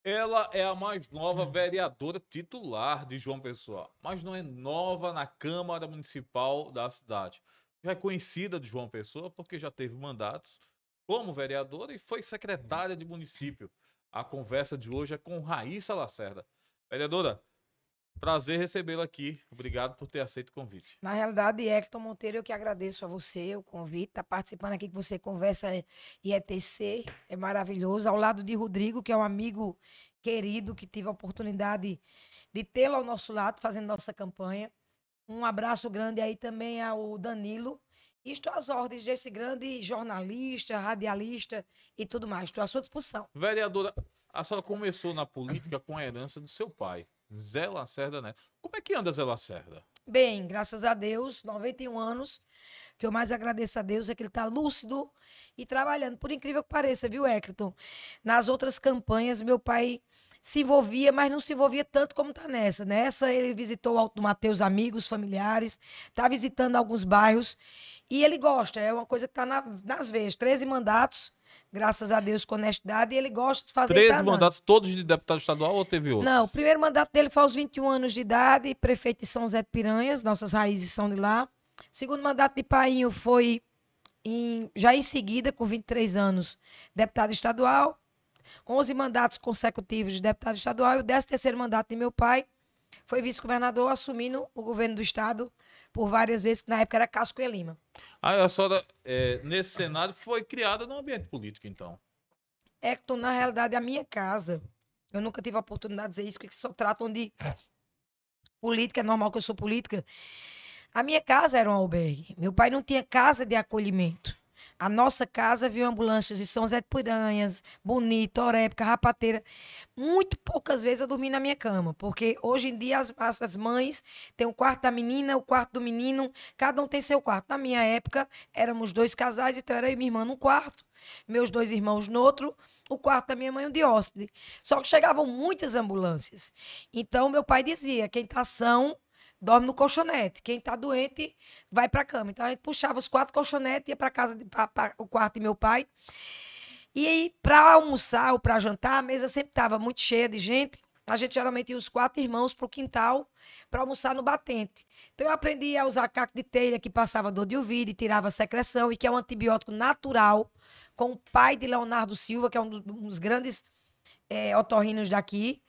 Ela é a mais nova vereadora titular de João Pessoa, mas não é nova na Câmara Municipal da cidade. Já é conhecida de João Pessoa porque já teve mandatos como vereadora e foi secretária de município. A conversa de hoje é com Raíssa Lacerda. Vereadora, prazer recebê-la aqui. Obrigado por ter aceito o convite. Na realidade, Hector Monteiro, eu que agradeço a você o convite, tá participando aqui que você conversa IETC, é maravilhoso, ao lado de Rodrigo, que é um amigo querido, que tive a oportunidade de tê-lo ao nosso lado, fazendo nossa campanha. Um abraço grande aí também ao Danilo. E estou às ordens desse grande jornalista, radialista e tudo mais. Estou à sua disposição. Vereadora, a senhora começou na política com a herança do seu pai, Zé Lacerda Neto. Como é que anda Zé Lacerda? Bem, graças a Deus, 91 anos. O que eu mais agradeço a Deus é que ele está lúcido e trabalhando. Por incrível que pareça, viu, Hector? Nas outras campanhas, meu pai se envolvia, mas não se envolvia tanto como está nessa. Nessa, ele visitou o Alto do Mateus, amigos, familiares, está visitando alguns bairros e ele gosta. É uma coisa que está nas veias. 13 mandatos, graças a Deus, com honestidade, e ele gosta de fazer e está 13 andando. mandatos, todos de deputado estadual ou teve Não, o outros? primeiro mandato dele foi aos 21 anos de idade, prefeito de São José de Piranhas, nossas raízes são de lá. Segundo mandato de Painho foi já em seguida, com 23 anos, deputado estadual. 11 mandatos consecutivos de deputado estadual. E o 13º mandato de meu pai foi vice-governador, assumindo o governo do estado por várias vezes, que na época era Cássio Cunha Lima. Aí a senhora, nesse cenário, foi criada no ambiente político, então. Hector, na realidade, a minha casa, eu nunca tive a oportunidade de dizer isso, porque só tratam de política, é normal que eu sou política. A minha casa era um albergue. Meu pai não tinha casa de acolhimento. A nossa casa viu ambulâncias de São José de Piranhas, Bonito, Oré, Carrapateira. Muito poucas vezes eu dormi na minha cama, porque hoje em dia as mães têm o quarto da menina, o quarto do menino, cada um tem seu quarto. Na minha época, éramos dois casais, então era eu e minha irmã num quarto, meus dois irmãos no outro, o quarto da minha mãe um de hóspede. Só que chegavam muitas ambulâncias. Então, meu pai dizia, quem está são dorme no colchonete. Quem tá doente vai pra cama. Então a gente puxava os 4 colchonetes, ia pra casa, pra o quarto de meu pai. E aí, pra almoçar ou pra jantar, a mesa sempre tava muito cheia de gente. A gente geralmente ia os 4 irmãos pro quintal para almoçar no batente. Então eu aprendi a usar caco de telha que passava dor de ouvido e tirava secreção e que é um antibiótico natural, com o pai de Leonardo Silva, que é um dos grandes otorrinos daqui.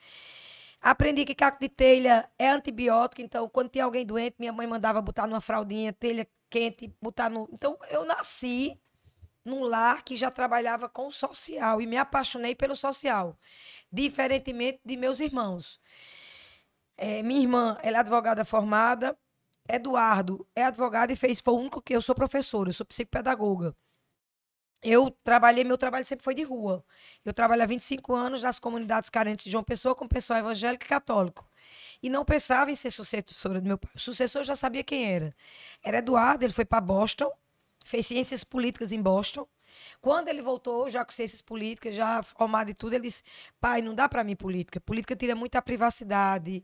Aprendi que caco de telha é antibiótico, então quando tinha alguém doente, minha mãe mandava botar numa fraldinha, telha quente, botar no. Então eu nasci num lar que já trabalhava com o social e me apaixonei pelo social, diferentemente de meus irmãos. Minha irmã, ela é advogada formada, Eduardo é advogado e foi o único que eu sou professora, eu sou psicopedagoga. Eu trabalhei, meu trabalho sempre foi de rua. Eu trabalho há 25 anos nas comunidades carentes de João Pessoa com pessoal evangélico e católico. E não pensava em ser sucessora do meu pai. O sucessor eu já sabia quem era. Era Eduardo, ele foi para Boston, fez ciências políticas em Boston. Quando ele voltou, já com ciências políticas, já formado e tudo, ele disse: pai, não dá para mim política. Política tira muita privacidade.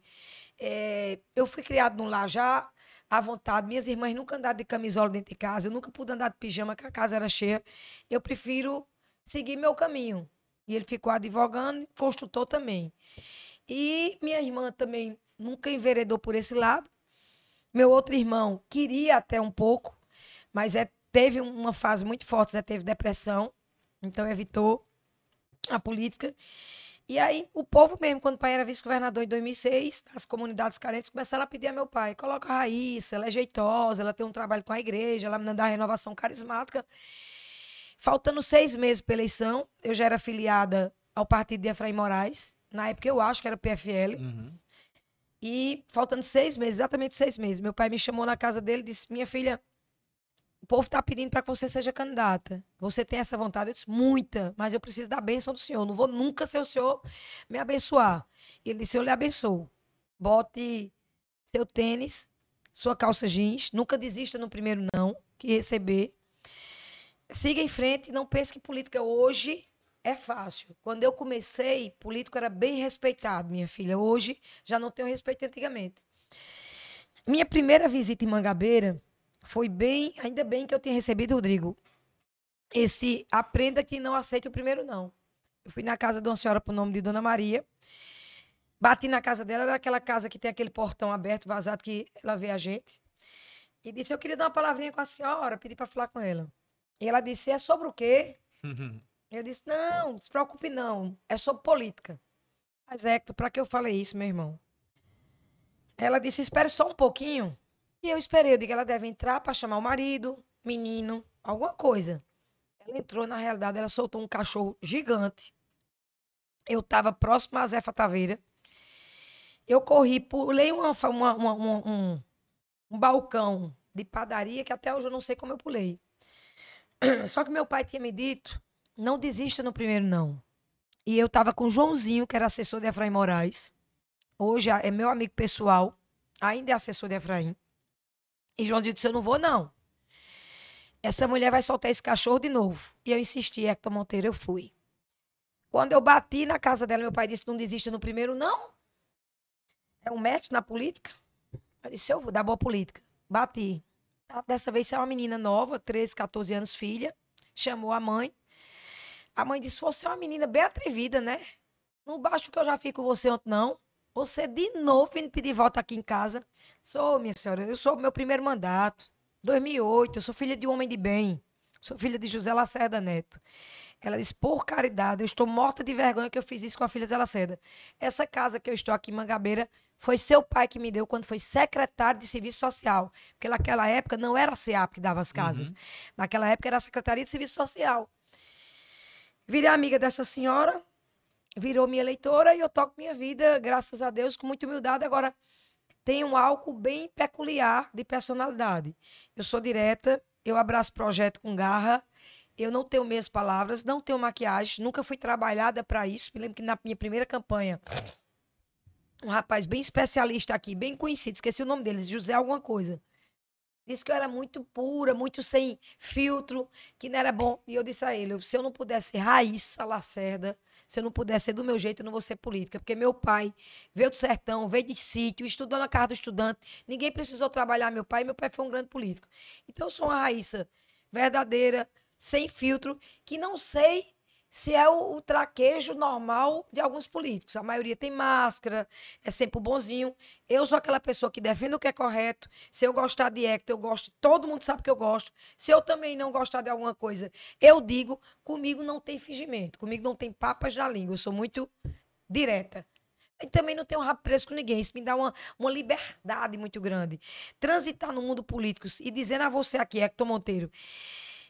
Eu fui criado num lar já à vontade. Minhas irmãs nunca andaram de camisola dentro de casa. Eu nunca pude andar de pijama, que a casa era cheia. Eu prefiro seguir meu caminho. E ele ficou advogando, construtor também. E minha irmã também nunca enveredou por esse lado. Meu outro irmão queria até um pouco, mas teve uma fase muito forte, já teve depressão, então evitou a política. E aí, o povo mesmo, quando o pai era vice-governador em 2006, as comunidades carentes começaram a pedir a meu pai: coloca a Raíssa, ela é jeitosa, ela tem um trabalho com a igreja, ela me dá renovação carismática. Faltando 6 meses para eleição, eu já era filiada ao partido de Efraim Moraes, na época eu acho que era PFL. Uhum. E faltando 6 meses, exatamente 6 meses, meu pai me chamou na casa dele e disse: minha filha, o povo está pedindo para que você seja candidata. Você tem essa vontade? Eu disse: muita, mas eu preciso da bênção do senhor. Não vou nunca ser o senhor me abençoar. E ele disse: eu lhe abençoo. Bote seu tênis, sua calça jeans, nunca desista no primeiro não que receber. Siga em frente, não pense que política hoje é fácil. Quando eu comecei, político era bem respeitado, minha filha. Hoje já não tenho respeito antigamente. Minha primeira visita em Mangabeira foi bem, ainda bem que eu tinha recebido, Rodrigo, esse aprenda que não aceita o primeiro não. Eu fui na casa de uma senhora por nome de Dona Maria. Bati na casa dela, era aquela casa que tem aquele portão aberto, vazado, que ela vê a gente. E disse, eu queria dar uma palavrinha com a senhora, pedi para falar com ela. E ela disse, é sobre o quê? Eu disse, não se preocupe não, é sobre política. Mas, Hector, para que eu falei isso, meu irmão? Ela disse, espere só um pouquinho. E eu esperei, eu digo, ela deve entrar para chamar o marido, menino, alguma coisa. Ela entrou, na realidade, ela soltou um cachorro gigante. Eu estava próximo a Zefa Taveira. Eu corri, pulei um balcão de padaria, que até hoje eu não sei como eu pulei. Só que meu pai tinha me dito, não desista no primeiro não. E eu estava com o Joãozinho, que era assessor de Efraim Moraes. Hoje é meu amigo pessoal, ainda é assessor de Efraim. E Joãozinho disse, eu não vou não. Essa mulher vai soltar esse cachorro de novo. E eu insisti, Hector Monteiro, eu fui. Quando eu bati na casa dela, meu pai disse, não desista no primeiro não. É um mestre na política. Eu disse, eu vou dar boa política. Bati. Dessa vez é uma menina nova, 13, 14 anos, filha. Chamou a mãe. A mãe disse, você é uma menina bem atrevida, né? Não basta o que eu já fiz com você ontem, não. Você de novo vindo pedir volta aqui em casa. Sou, minha senhora, eu sou meu primeiro mandato. 2008, eu sou filha de um homem de bem. Sou filha de José Lacerda Neto. Ela disse, por caridade, eu estou morta de vergonha que eu fiz isso com a filha de Zé Lacerda. Essa casa que eu estou aqui em Mangabeira foi seu pai que me deu quando foi secretário de Serviço Social. Porque naquela época não era a SEAP que dava as casas. Naquela época era a Secretaria de Serviço Social. Virei amiga dessa senhora, virou minha eleitora e eu toco minha vida, graças a Deus, com muita humildade. Agora, tenho algo bem peculiar de personalidade. Eu sou direta, eu abraço projeto com garra, eu não tenho meias palavras, não tenho maquiagem, nunca fui trabalhada para isso. Me lembro que na minha primeira campanha, um rapaz bem especialista aqui, bem conhecido, esqueci o nome dele, José alguma coisa. Disse que eu era muito pura, muito sem filtro, que não era bom. E eu disse a ele, se eu não pudesse ser Raíssa Lacerda, se eu não pudesse ser do meu jeito, eu não vou ser política. Porque meu pai veio do sertão, veio de sítio, estudou na casa do estudante. Ninguém precisou trabalhar meu pai foi um grande político. Então eu sou uma Raíssa verdadeira, sem filtro, que não sei se é o traquejo normal de alguns políticos. A maioria tem máscara, é sempre o bonzinho. Eu sou aquela pessoa que defende o que é correto. Se eu gostar de Hector, eu gosto. Todo mundo sabe que eu gosto. Se eu também não gostar de alguma coisa, eu digo, comigo não tem fingimento. Comigo não tem papas na língua. Eu sou muito direta. E também não tenho rabo preso com ninguém. Isso me dá uma liberdade muito grande. Transitar no mundo político e dizendo a você aqui, Hector Monteiro,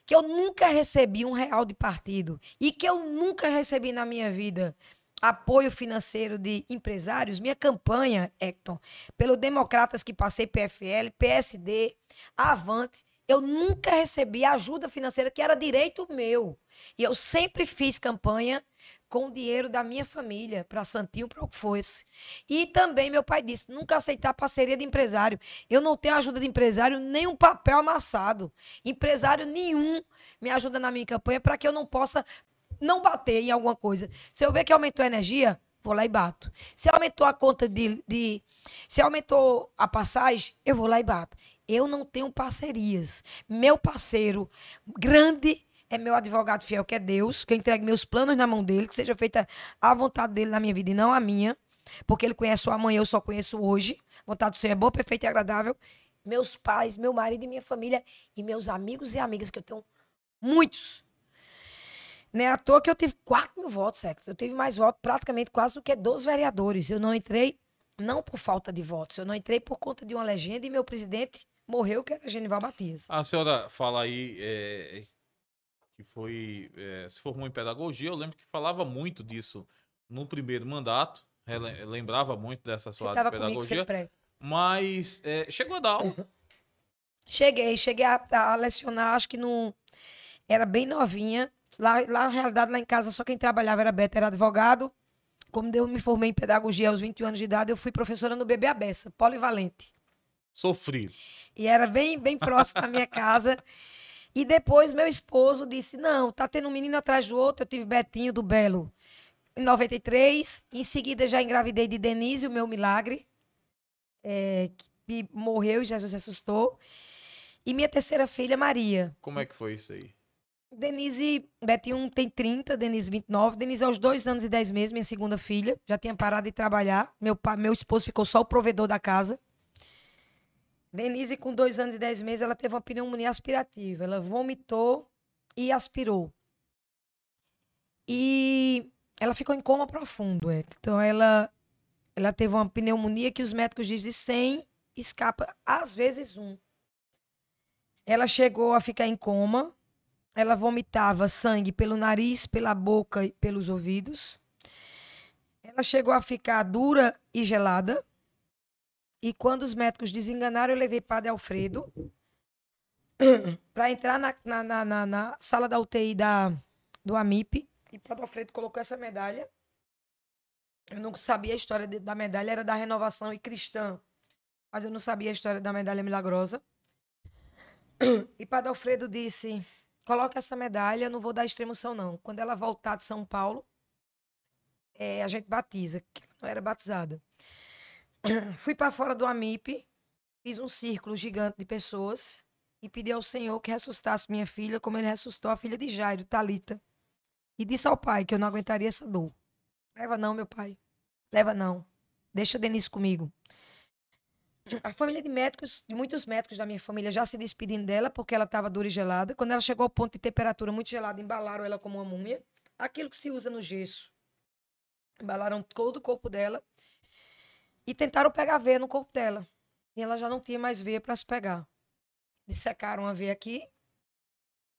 que eu nunca recebi R$ 1 de partido e que eu nunca recebi na minha vida apoio financeiro de empresários. Minha campanha, Hector, pelo Democratas que passei, PFL, PSD, Avante, eu nunca recebi ajuda financeira, que era direito meu. E eu sempre fiz campanha com o dinheiro da minha família, para Santinho, para o que fosse. E também meu pai disse, nunca aceitar parceria de empresário. Eu não tenho ajuda de empresário, nem um papel amassado. Empresário nenhum me ajuda na minha campanha para que eu não possa não bater em alguma coisa. Se eu ver que aumentou a energia, vou lá e bato. Se aumentou a conta se aumentou a passagem, eu vou lá e bato. Eu não tenho parcerias. Meu parceiro grande é meu advogado fiel, que é Deus, que eu entregue meus planos na mão dele, que seja feita a vontade dele na minha vida e não a minha, porque ele conhece o amanhã, eu só conheço hoje. A vontade do Senhor é boa, perfeita e agradável. Meus pais, meu marido e minha família e meus amigos e amigas, que eu tenho muitos. Não é à toa que eu tive 4.000 votos, Hector. Eu tive mais votos, praticamente quase do que 12 vereadores. Eu não entrei, não por falta de votos, eu não entrei por conta de uma legenda e meu presidente morreu, que era Genival Matias. A senhora fala aí que se formou em pedagogia. Eu lembro que falava muito disso no primeiro mandato. Lembrava muito dessa sua área de pedagogia. Mas chegou a dar aula? Cheguei a lecionar, acho que não era bem novinha. Lá, na realidade, lá em casa, só quem trabalhava era Beto, era advogado. Como eu me formei em pedagogia aos 21 anos de idade, eu fui professora no Bebê Abessa, polivalente. Sofrido. E era bem, bem próximo à minha casa. E depois meu esposo disse, não, tá tendo um menino atrás do outro. Eu tive Betinho do Belo em 93. Em seguida já engravidei de Denise, o meu milagre, que morreu e Jesus ressuscitou. E minha terceira filha, Maria. Como é que foi isso aí? Denise, Betinho tem 30, Denise 29. Denise aos 2 anos e 10 meses, minha segunda filha. Já tinha parado de trabalhar. Meu esposo ficou só o provedor da casa. Denise, com 2 anos e 10 meses, ela teve uma pneumonia aspirativa. Ela vomitou e aspirou. E ela ficou em coma profundo. Então, ela teve uma pneumonia que os médicos dizem 100 escapa, às vezes um. Ela chegou a ficar em coma. Ela vomitava sangue pelo nariz, pela boca e pelos ouvidos. Ela chegou a ficar dura e gelada. E quando os médicos desenganaram, eu levei Padre Alfredo para entrar na sala da UTI do AMIP. E Padre Alfredo colocou essa medalha. Eu não sabia a história da medalha, era da Renovação e Cristã. Mas eu não sabia a história da medalha milagrosa. E Padre Alfredo disse: coloca essa medalha, não vou dar extremoção, não. Quando ela voltar de São Paulo, a gente batiza, que ela não era batizada. Fui para fora do AMIP, fiz um círculo gigante de pessoas e pedi ao Senhor que ressuscitasse minha filha, como ele ressuscitou a filha de Jairo, Talita. E disse ao pai que eu não aguentaria essa dor. Leva não, meu pai. Leva não. Deixa a Denise comigo. A família de médicos, de muitos médicos da minha família já se despedindo dela porque ela estava dura e gelada. Quando ela chegou ao ponto de temperatura muito gelada, embalaram ela como uma múmia. Aquilo que se usa no gesso. Embalaram todo o corpo dela e tentaram pegar veia no corpo dela. E ela já não tinha mais veia para se pegar. Dissecaram a veia aqui.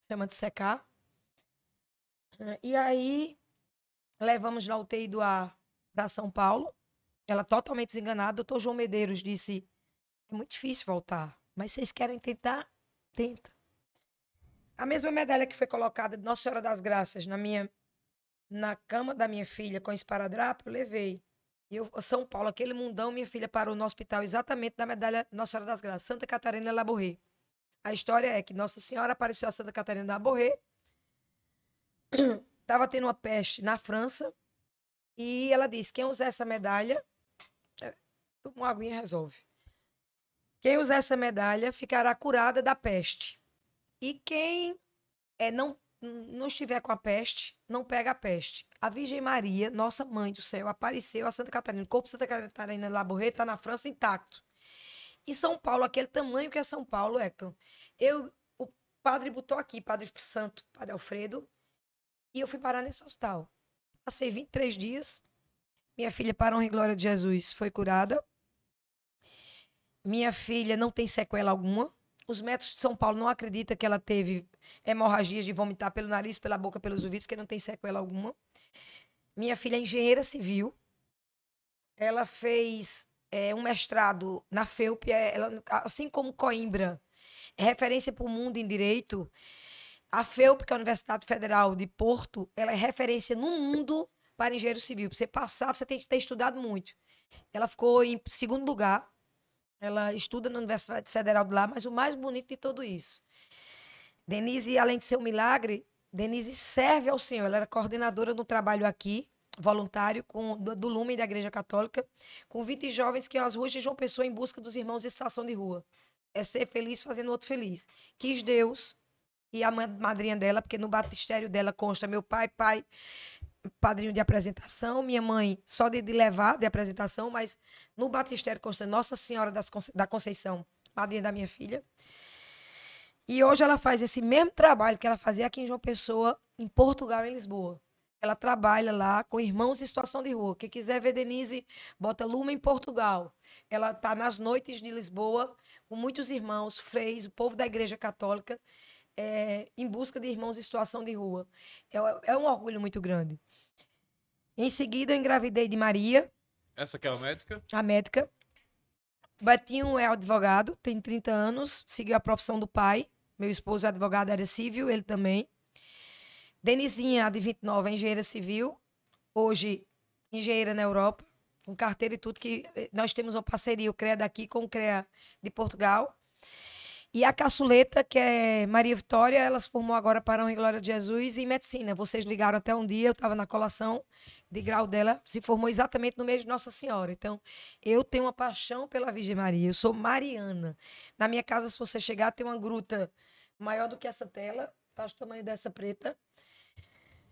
Chama de secar. E aí, levamos na UTI do ar para São Paulo. Ela totalmente desenganada. O doutor João Medeiros disse: é muito difícil voltar, mas vocês querem tentar? Tenta. A mesma medalha que foi colocada de Nossa Senhora das Graças na cama da minha filha com esparadrapo, eu levei. E São Paulo, aquele mundão, minha filha parou no hospital exatamente da medalha Nossa Senhora das Graças, Santa Catarina Laborré. A história é que Nossa Senhora apareceu a Santa Catarina Laborré, estava tendo uma peste na França, e ela disse: quem usar essa medalha, toma uma aguinha e resolve. Quem usar essa medalha ficará curada da peste. E quem não estiver com a peste, não pega a peste. A Virgem Maria, nossa mãe do céu, apareceu a Santa Catarina. O corpo de Santa Catarina Laborré está na França intacto. E São Paulo, aquele tamanho que é São Paulo, Hector. O padre botou aqui, Padre Santo, Padre Alfredo, e eu fui parar nesse hospital. Passei 23 dias. Minha filha, para a honra e glória de Jesus, foi curada. Minha filha não tem sequela alguma. Os médicos de São Paulo não acreditam que ela teve hemorragias de vomitar pelo nariz, pela boca, pelos ouvidos, que não tem sequela alguma. Minha filha é engenheira civil. Ela fez um mestrado na FEUP. Ela, assim como Coimbra é referência para o mundo em direito, a FEUP, que é a Universidade Federal de Porto, ela é referência no mundo para engenheiro civil. Para você passar, você tem que ter estudado muito. Ela ficou em segundo lugar. Ela estuda na Universidade Federal de lá, mas o mais bonito de tudo isso, Denise, além de ser um milagre, Denise serve ao Senhor. Ela era coordenadora no trabalho aqui, voluntário, do Lumen da Igreja Católica, com 20 jovens que iam às ruas de João Pessoa em busca dos irmãos em situação de rua. É ser feliz fazendo outro feliz. Quis Deus e a madrinha dela, porque no batistério dela consta meu pai, padrinho de apresentação, minha mãe só de levar de apresentação, mas no batistério consta Nossa Senhora da Conceição, madrinha da minha filha. E hoje ela faz esse mesmo trabalho que ela fazia aqui em João Pessoa, em Portugal, em Lisboa. Ela trabalha lá com irmãos em situação de rua. Quem quiser ver Denise, bota Luma em Portugal. Ela está nas noites de Lisboa com muitos irmãos, freis, o povo da Igreja Católica, em busca de irmãos em situação de rua. É um orgulho muito grande. Em seguida, eu engravidei de Maria. Essa que é a médica? A médica. Betinho é advogado, tem 30 anos, seguiu a profissão do pai. Meu esposo é advogado da área civil, ele também. Denizinha, de 29, é engenheira civil. Hoje, engenheira na Europa, com carteira e tudo, que nós temos uma parceria, o CREA daqui com o CREA de Portugal. E a caçuleta, que é Maria Vitória, ela se formou agora para a honra e glória de Jesus em medicina. Vocês ligaram até um dia, eu estava na colação de grau dela, se formou exatamente no mês de Nossa Senhora. Então, eu tenho uma paixão pela Virgem Maria, eu sou mariana. Na minha casa, se você chegar, tem uma gruta maior do que essa tela, faz o tamanho dessa preta,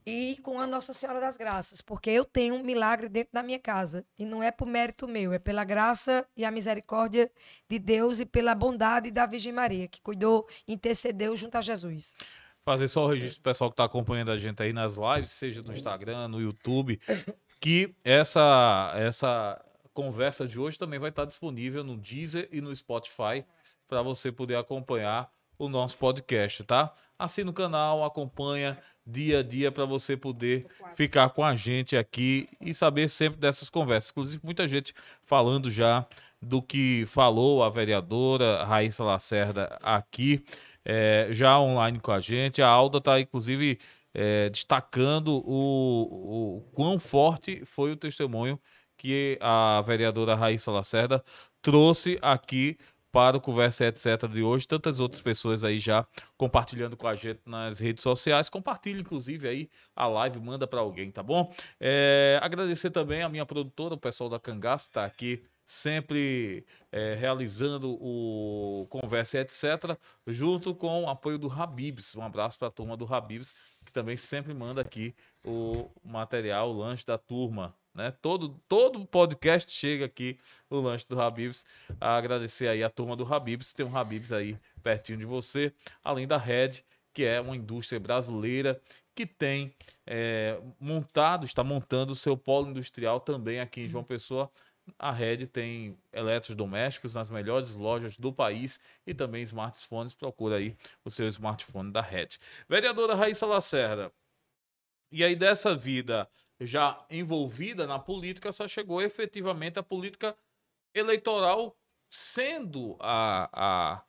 e com a Nossa Senhora das Graças, porque eu tenho um milagre dentro da minha casa, e não é por mérito meu, é pela graça e a misericórdia de Deus e pela bondade da Virgem Maria, que cuidou, intercedeu junto a Jesus. Fazer só o registro pro pessoal que tá acompanhando a gente aí nas lives, seja no Instagram, no YouTube, que essa conversa de hoje também vai estar disponível no Deezer e no Spotify para você poder acompanhar o nosso podcast, tá? Assina o canal, acompanha dia a dia para você poder ficar com a gente aqui e saber sempre dessas conversas. Inclusive, muita gente falando já do que falou a vereadora Raíssa Lacerda aqui, já online com a gente. A Alda está, inclusive, destacando o quão forte foi o testemunho que a vereadora Raíssa Lacerda trouxe aqui para o Conversa Etc. de hoje. Tantas outras pessoas aí já compartilhando com a gente nas redes sociais. Compartilhe, inclusive, aí a live, manda para alguém, tá bom? Agradecer também a minha produtora, o pessoal da Cangaço, que está aqui sempre realizando o Conversa Etc., junto com o apoio do Habib's. Um abraço para a turma do Habib's, que também sempre manda aqui o material, o lanche da turma, né? Todo podcast chega aqui o lanche do Habib's. Agradecer aí a turma do Habib's, tem um Habib's aí pertinho de você, além da Red, que é uma indústria brasileira que tem está montando o seu polo industrial também aqui em João Pessoa. A Red tem eletrodomésticos nas melhores lojas do país e também smartphones. Procura aí o seu smartphone da Red. Vereadora Raíssa Lacerda, e aí dessa vida já envolvida na política, só chegou efetivamente a política eleitoral sendo a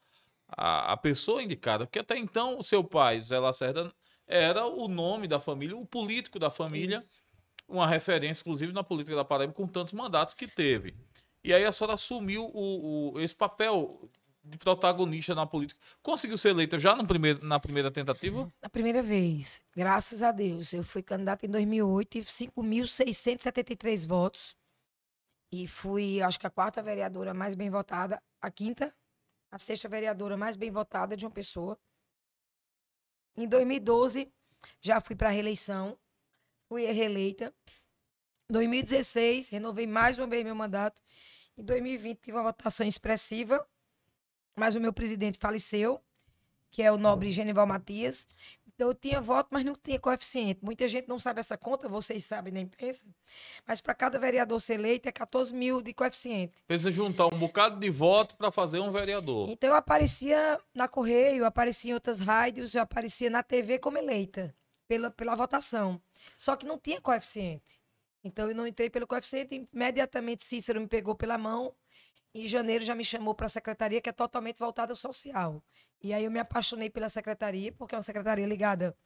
pessoa indicada, porque até então o seu pai, Zé Lacerda, era o nome da família, o político da família, Isso. uma referência, inclusive, na política da Paraíba, com tantos mandatos que teve. E aí a senhora assumiu esse papel de protagonista na política. Conseguiu ser eleita já na primeira tentativa? Na primeira vez, graças a Deus, eu fui candidata em 2008 e 5.673 votos. E fui, acho que a quarta vereadora mais bem votada, a quinta, a sexta vereadora mais bem votada de uma pessoa. Em 2012, já fui para a reeleição, fui reeleita. Em 2016, renovei mais uma vez meu mandato. Em 2020, tive uma votação expressiva, mas o meu presidente faleceu, que é o nobre Genival Matias. Então, eu tinha voto, mas não tinha coeficiente. Muita gente não sabe essa conta, vocês sabem, nem pensam. Mas para cada vereador ser eleito, é 14 mil de coeficiente. Precisa juntar um bocado de voto para fazer um vereador. Então, eu aparecia na Correio, eu aparecia em outras rádios, eu aparecia na TV como eleita, pela votação. Só que não tinha coeficiente. Então, eu não entrei pelo coeficiente. Imediatamente, Cícero me pegou pela mão. Em janeiro, já me chamou para a secretaria, que é totalmente voltada ao social. E aí, eu me apaixonei pela secretaria, porque é uma secretaria ligada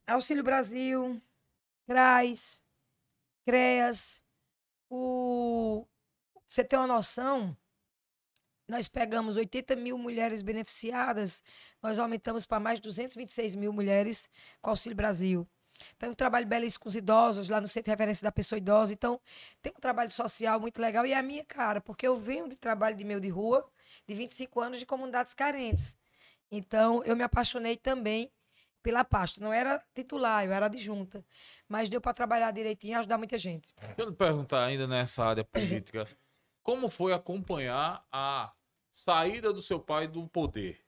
ao Auxílio Brasil, CRAS, CREAS. Você tem uma noção, nós pegamos 80 mil mulheres beneficiadas, nós aumentamos para mais de 226 mil mulheres com o Auxílio Brasil. Tem um trabalho belíssimo com os idosos, lá no Centro de Referência da Pessoa Idosa. Então, tem um trabalho social muito legal e é a minha cara, porque eu venho de trabalho de meio de rua, de 25 anos de comunidades carentes. Então, eu me apaixonei também pela pasta. Não era titular, eu era adjunta. Mas deu para trabalhar direitinho e ajudar muita gente. Deixa eu lhe perguntar ainda nessa área política, como foi acompanhar a saída do seu pai do poder?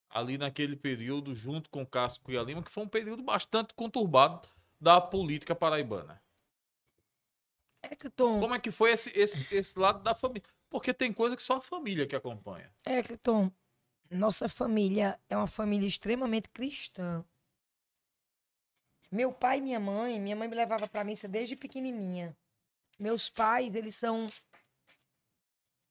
Ali naquele período, junto com Cássio Cunha Lima, que foi um período bastante conturbado da política paraibana. Ecleton, Como é que foi esse lado da família? Porque tem coisa que só a família que acompanha. Ecleton, nossa família é uma família extremamente cristã. Meu pai e minha mãe me levava para missa desde pequenininha. Meus pais, eles são...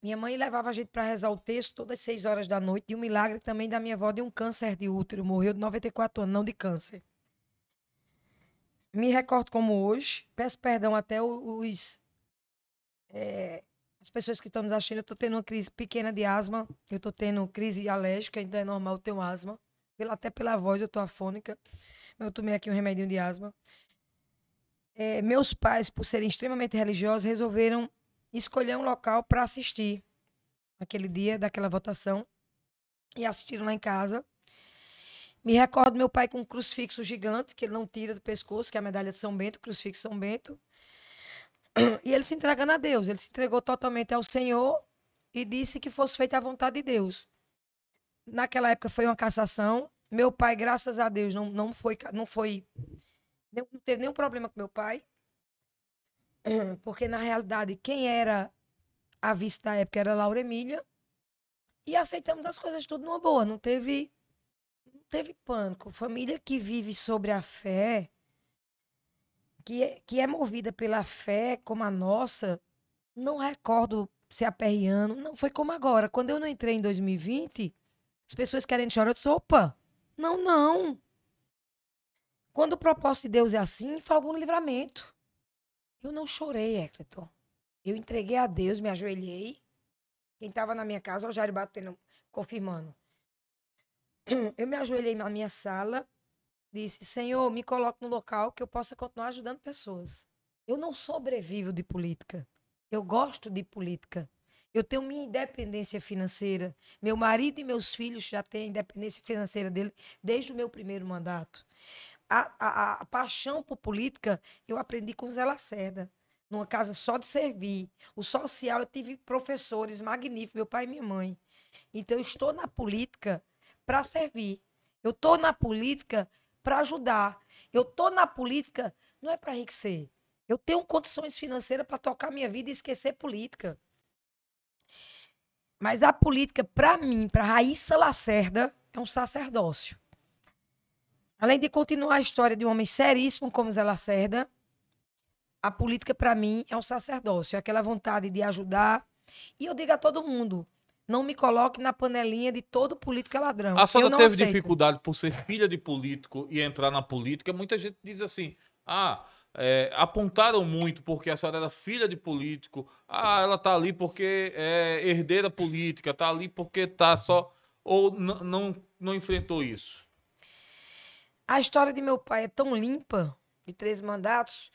Minha mãe levava a gente para rezar o texto todas as 6 horas da noite. E um milagre também da minha avó de um câncer de útero. Morreu de 94 anos, não de câncer. Me recordo como hoje. Peço perdão até as pessoas que estão nos assistindo. Eu estou tendo uma crise pequena de asma. Eu estou tendo crise alérgica, ainda é normal ter um asma. Até pela voz eu estou afônica. Eu tomei aqui um remedinho de asma. Meus pais, por serem extremamente religiosos, resolveram escolher um local para assistir aquele dia daquela votação e assistiram lá em casa. Me recordo meu pai com um crucifixo gigante, que ele não tira do pescoço, que é a medalha de São Bento, crucifixo São Bento. E ele se entregando a Deus. Ele se entregou totalmente ao Senhor e disse que fosse feita a vontade de Deus. Naquela época foi uma cassação. Meu pai, graças a Deus, não teve nenhum problema com meu pai, porque na realidade quem era a vice da época era Laura Emília, e aceitamos as coisas tudo numa boa, não teve pânico. Família que vive sobre a fé, que é movida pela fé como a nossa, não recordo se aperreando, não foi como agora. Quando eu não entrei em 2020, as pessoas querendo chorar, eu disse, opa, não, não. Quando o propósito de Deus é assim, foi algum livramento. Eu não chorei, Ecleton. Eu entreguei a Deus, me ajoelhei. Quem estava na minha casa, o Jair batendo, confirmando. Eu me ajoelhei na minha sala, disse, Senhor, me coloque no local que eu possa continuar ajudando pessoas. Eu não sobrevivo de política. Eu gosto de política. Eu tenho minha independência financeira. Meu marido e meus filhos já têm a independência financeira dele desde o meu primeiro mandato. A paixão por política eu aprendi com Zé Lacerda, numa casa só de servir. O social eu tive professores magníficos, meu pai e minha mãe. Então eu estou na política para servir. Eu estou na política para ajudar. Eu estou na política não é para enriquecer. Eu tenho condições financeiras para tocar minha vida e esquecer política. Mas a política, para mim, para Raíssa Lacerda, é um sacerdócio. Além de continuar a história de um homem seríssimo como Zé Lacerda, a política, para mim, é um sacerdócio. É aquela vontade de ajudar. E eu digo a todo mundo, não me coloque na panelinha de todo político é ladrão. A Eu senhora não teve aceito. dificuldade por ser filha de político e entrar na política. Muita gente diz assim: apontaram muito porque a senhora era filha de político. Ah, ela tá ali porque é herdeira política, tá ali porque tá só. Ou não enfrentou isso? A história de meu pai é tão limpa, de 13 mandatos,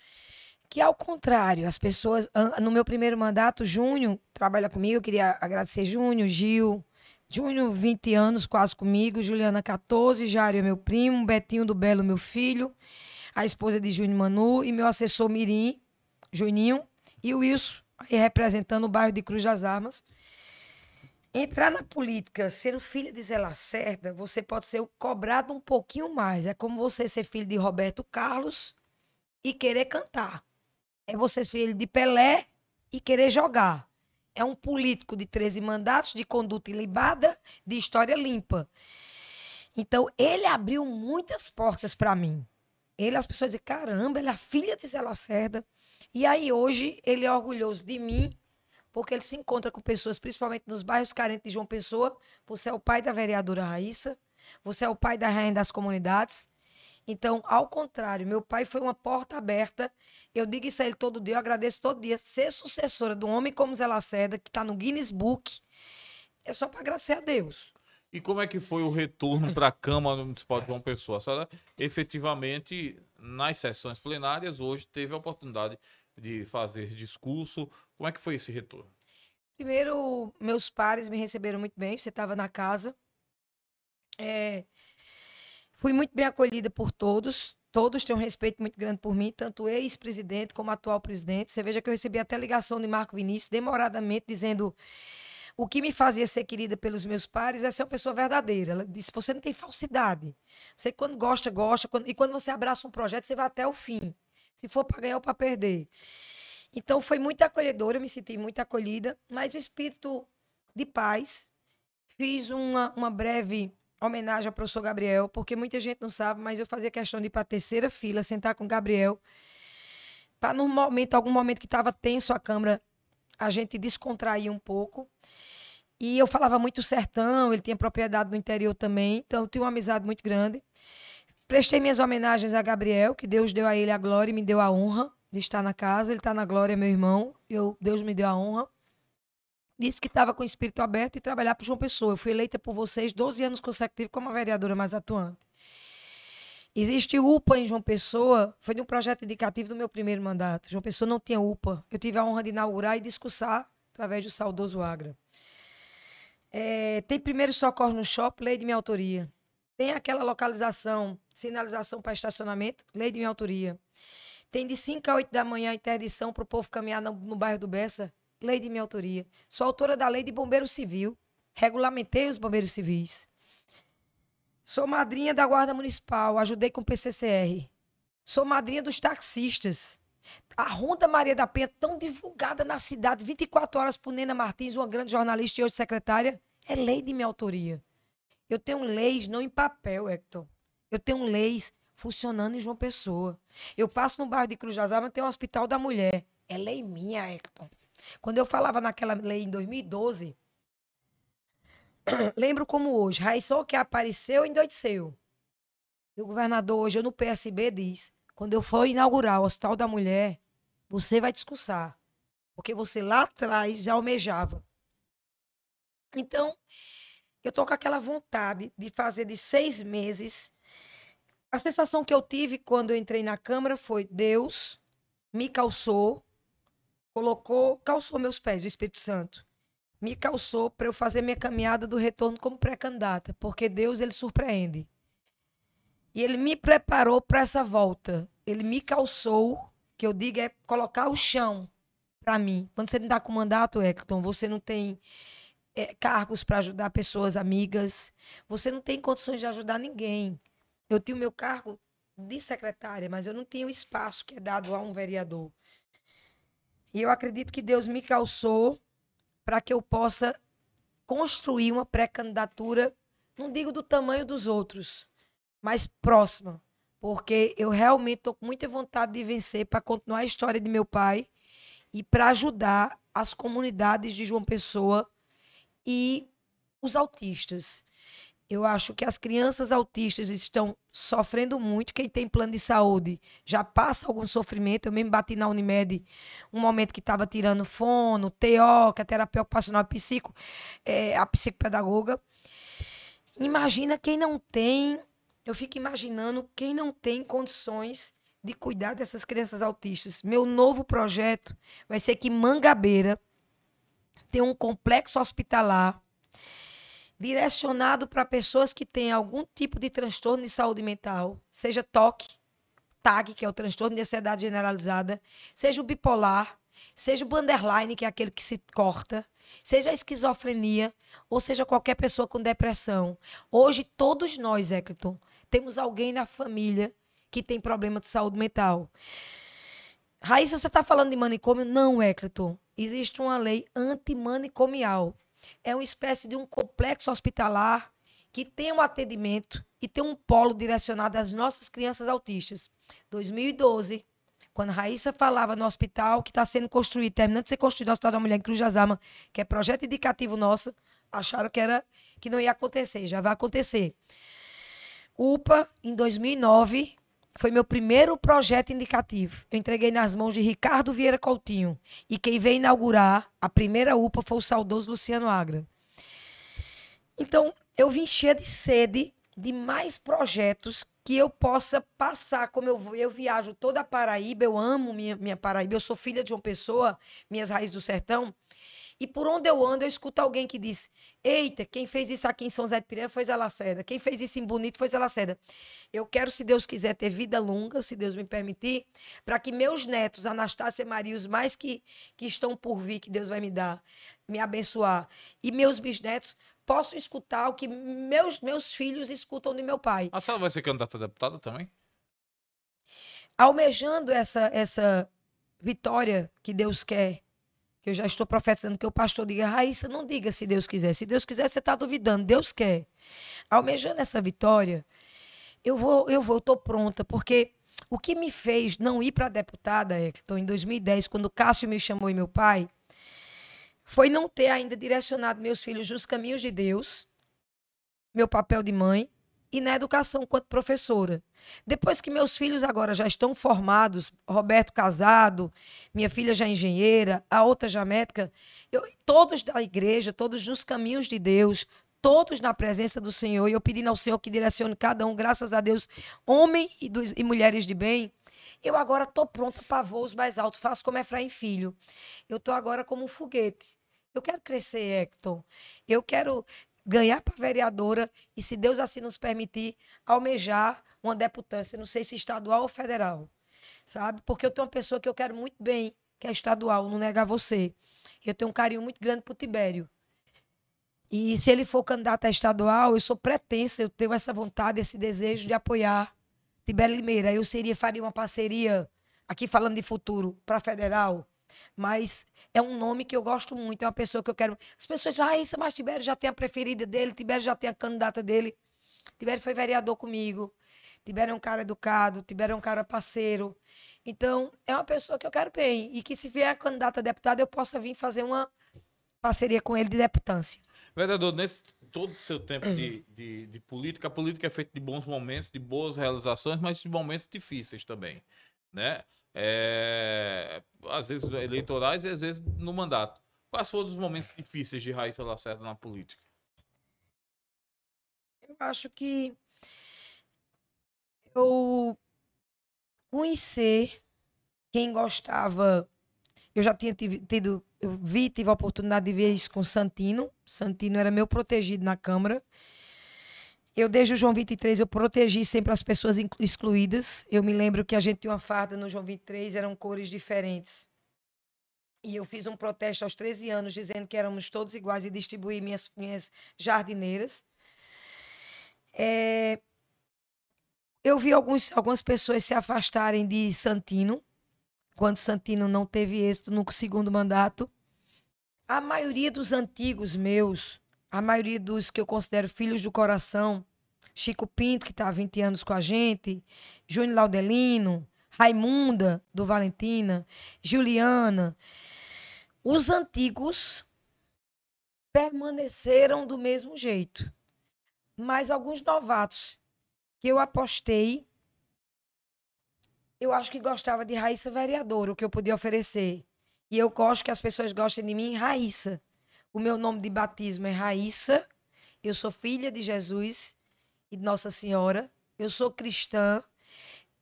que ao contrário, as pessoas, no meu primeiro mandato, Júnior trabalha comigo, eu queria agradecer Júnior, Gil, Júnior 20 anos quase comigo, Juliana 14, Jário é meu primo, Betinho do Belo meu filho, a esposa de Júnior Manu e meu assessor Mirim, Juninho, e o Wilson, aí representando o bairro de Cruz das Armas. Entrar na política, sendo filha de Zé Lacerda, você pode ser cobrado um pouquinho mais. É como você ser filho de Roberto Carlos e querer cantar. É você ser filho de Pelé e querer jogar. É um político de 13 mandatos, de conduta ilibada, de história limpa. Então, ele abriu muitas portas para mim. As pessoas dizem, caramba, ele é a filha de Zé Lacerda. E aí, hoje, ele é orgulhoso de mim, porque ele se encontra com pessoas, principalmente nos bairros carentes de João Pessoa. Você é o pai da vereadora Raíssa, você é o pai da rainha das comunidades. Então, ao contrário, meu pai foi uma porta aberta. Eu digo isso a ele todo dia, eu agradeço todo dia. Ser sucessora de um homem como Zé Lacerda, que está no Guinness Book, é só para agradecer a Deus. E como é que foi o retorno para a Câmara Municipal de João Pessoa? A senhora, efetivamente, nas sessões plenárias, hoje teve a oportunidade de fazer discurso. Como é que foi esse retorno? Primeiro, meus pares me receberam muito bem, você estava na casa. Fui muito bem acolhida por todos. Todos têm um respeito muito grande por mim, tanto o ex-presidente como o atual presidente. Você veja que eu recebi até ligação de Marco Vinícius, demoradamente, dizendo o que me fazia ser querida pelos meus pares é ser uma pessoa verdadeira. Ela disse, você não tem falsidade. Você quando gosta, gosta. E quando você abraça um projeto, você vai até o fim. Se for para ganhar ou para perder. Então, foi muito acolhedora, eu me senti muito acolhida. Mas o espírito de paz. Fiz uma breve homenagem ao professor Gabriel, porque muita gente não sabe, mas eu fazia questão de ir para a terceira fila, sentar com o Gabriel, para algum momento que estava tenso a Câmara, a gente descontrair um pouco. E eu falava muito sertão, ele tinha propriedade no interior também, então eu tinha uma amizade muito grande. Prestei minhas homenagens a Gabriel, que Deus deu a ele a glória e me deu a honra de estar na casa. Ele está na glória, meu irmão, Deus me deu a honra. Disse que estava com o espírito aberto e trabalhar para João Pessoa. Eu fui eleita por vocês 12 anos consecutivos como a vereadora mais atuante. Existe UPA em João Pessoa, foi de um projeto indicativo do meu primeiro mandato. João Pessoa não tinha UPA. Eu tive a honra de inaugurar e discursar através do saudoso Agra. Tem primeiro socorro no shopping, lei de minha autoria. Tem aquela localização, sinalização para estacionamento, lei de minha autoria. Tem de 5 a 8 da manhã interdição para o povo caminhar no bairro do Bessa, lei de minha autoria. Sou autora da lei de bombeiro civil, regulamentei os bombeiros civis. Sou madrinha da Guarda Municipal, ajudei com o PCCR. Sou madrinha dos taxistas. A Ronda Maria da Penha, tão divulgada na cidade, 24 horas por Nena Martins, uma grande jornalista e hoje secretária, é lei de minha autoria. Eu tenho leis não em papel, Hector. Eu tenho leis funcionando em João Pessoa. Eu passo no bairro de Cruz das Almas, tem o Hospital da Mulher. É lei minha, Hector. Quando eu falava naquela lei em 2012, lembro como hoje, Raíssa que apareceu e endoideceu. E o governador hoje, eu no PSB, diz, quando eu for inaugurar o Hospital da Mulher, você vai discursar. Porque você lá atrás já almejava. Então, eu tô com aquela vontade de fazer de 6 meses. A sensação que eu tive quando eu entrei na Câmara foi Deus me calçou, calçou meus pés, o Espírito Santo. Me calçou para eu fazer minha caminhada do retorno como pré-candidata, porque Deus, ele surpreende. E ele me preparou para essa volta. Ele me calçou, que eu digo é colocar o chão para mim. Quando você não dá com mandato, Hector, você não tem cargos para ajudar pessoas amigas, você não tem condições de ajudar ninguém. Eu tinha o meu cargo de secretária, mas eu não tinha o espaço que é dado a um vereador. E eu acredito que Deus me calçou para que eu possa construir uma pré-candidatura, não digo do tamanho dos outros, mas próxima, porque eu realmente estou com muita vontade de vencer para continuar a história de meu pai e para ajudar as comunidades de João Pessoa e os autistas. Eu acho que as crianças autistas estão sofrendo muito. Quem tem plano de saúde já passa algum sofrimento. Eu mesmo bati na Unimed um momento que estava tirando fono, TO, que é a terapia ocupacional a psicopedagoga. Imagina quem não tem, eu fico imaginando quem não tem condições de cuidar dessas crianças autistas. Meu novo projeto vai ser que Mangabeira tem um complexo hospitalar direcionado para pessoas que têm algum tipo de transtorno de saúde mental, seja TAG, que é o transtorno de ansiedade generalizada, seja o bipolar, seja o borderline, que é aquele que se corta, seja a esquizofrenia, ou seja qualquer pessoa com depressão. Hoje, todos nós, Ecleton, temos alguém na família que tem problema de saúde mental. Raíssa, você está falando de manicômio? Não, Ecleton. Existe uma lei antimanicomial. É uma espécie de um complexo hospitalar que tem um atendimento e tem um polo direcionado às nossas crianças autistas. 2012, quando a Raíssa falava no hospital que está sendo construído, terminando de ser construído o Hospital da Mulher em Cruz das Almas, que é projeto indicativo nosso, acharam que não ia acontecer, já vai acontecer. UPA, em 2009, foi meu primeiro projeto indicativo. Eu entreguei nas mãos de Ricardo Vieira Coutinho. E quem veio inaugurar a primeira UPA foi o saudoso Luciano Agra. Então, eu vim cheia de sede de mais projetos que eu possa passar. Como eu viajo toda a Paraíba, eu amo minha Paraíba, eu sou filha de uma pessoa, minhas raízes do sertão. E por onde eu ando, eu escuto alguém que diz: eita, quem fez isso aqui em São José de Piranha foi Zé Lacerda. Quem fez isso em Bonito foi Zé Lacerda. Eu quero, se Deus quiser, ter vida longa, se Deus me permitir, para que meus netos, Anastácia e Maria, os mais que estão por vir, que Deus vai me dar, me abençoar, e meus bisnetos possam escutar o que meus filhos escutam de meu pai. A senhora vai ser candidata a deputada também? Almejando essa vitória que Deus quer, que eu já estou profetizando, que o pastor diga: Raíssa, não diga se Deus quiser. Se Deus quiser, você está duvidando. Deus quer. Almejando essa vitória, eu estou pronta, porque o que me fez não ir para deputada, Hector, em 2010, quando Cássio me chamou e meu pai, foi não ter ainda direcionado meus filhos nos caminhos de Deus, meu papel de mãe, e na educação enquanto professora. Depois que meus filhos agora já estão formados, Roberto casado, minha filha já engenheira, a outra já médica, todos da igreja, todos nos caminhos de Deus, todos na presença do Senhor, e eu pedindo ao Senhor que direcione cada um, graças a Deus, homem e mulheres de bem, eu agora estou pronta para voos mais altos, faço como Efraim Filho. Eu estou agora como um foguete. Eu quero crescer, Hector. Eu quero ganhar para vereadora e, se Deus assim nos permitir, almejar uma deputância, não sei se estadual ou federal, sabe? Porque eu tenho uma pessoa que eu quero muito bem, que é estadual, não negar você. Eu tenho um carinho muito grande por Tibério. E se ele for candidato a estadual, eu sou pretensa, eu tenho essa vontade, esse desejo de apoiar Tibério Limeira. Eu faria uma parceria, aqui falando de futuro, para federal, mas é um nome que eu gosto muito, é uma pessoa que eu quero. As pessoas falam, mas Tibério já tem a preferida dele, Tibério já tem a candidata dele. Tibério foi vereador comigo, Tibério é um cara educado, Tibério é um cara parceiro. Então, é uma pessoa que eu quero bem e que, se vier candidata a deputado, eu possa vir fazer uma parceria com ele de deputância. Vereador, nesse todo o seu tempo de política, a política é feita de bons momentos, de boas realizações, mas de momentos difíceis também, né? Às vezes eleitorais e às vezes no mandato. Quais foram os momentos difíceis de Raíssa Lacerda na política? Eu acho que eu conhecer quem gostava. Eu já tinha tive a oportunidade de ver isso com Santino. Santino era meu protegido na Câmara. Eu, desde o João 23, eu protegi sempre as pessoas excluídas. Eu me lembro que a gente tinha uma farda no João 23, eram cores diferentes. E eu fiz um protesto aos 13 anos, dizendo que éramos todos iguais e distribuí minhas jardineiras. Eu vi algumas pessoas se afastarem de Santino, quando Santino não teve êxito no segundo mandato. A maioria dos antigos meus, a maioria dos que eu considero filhos do coração, Chico Pinto, que está há 20 anos com a gente, Júnior Laudelino, Raimunda, do Valentina, Juliana, os antigos permaneceram do mesmo jeito. Mas alguns novatos que eu apostei, eu acho que gostava de Raíssa vereadora, o que eu podia oferecer. E eu gosto que as pessoas gostem de mim, Raíssa. O meu nome de batismo é Raíssa. Eu sou filha de Jesus e de Nossa Senhora. Eu sou cristã.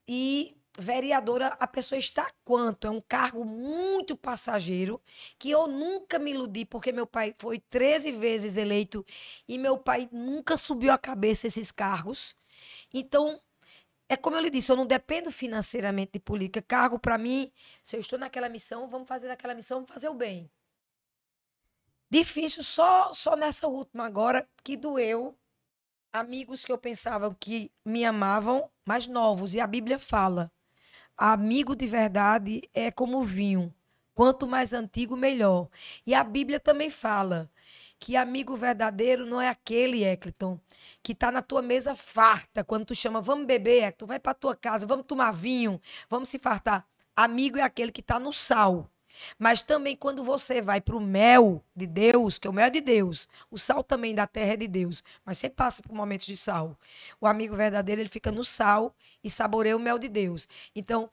E vereadora, a pessoa está quanto? É um cargo muito passageiro, que eu nunca me iludi, porque meu pai foi 13 vezes eleito e meu pai nunca subiu a cabeça esses cargos. Então, é como eu lhe disse, eu não dependo financeiramente de política. Cargo, para mim, se eu estou naquela missão, vamos fazer daquela missão, vamos fazer o bem. Difícil só nessa última agora, que doeu. Amigos que eu pensava que me amavam, mas novos. E a Bíblia fala, amigo de verdade é como vinho. Quanto mais antigo, melhor. E a Bíblia também fala que amigo verdadeiro não é aquele, Eccleton, que está na tua mesa farta, quando tu chama, vamos beber, Eccleton, vai para tua casa, vamos tomar vinho, vamos se fartar. Amigo é aquele que está no sal. Mas também quando você vai para o mel de Deus, que o mel é de Deus, o sal também da terra é de Deus, mas você passa por momentos de sal. O amigo verdadeiro, ele fica no sal e saboreia o mel de Deus. Então,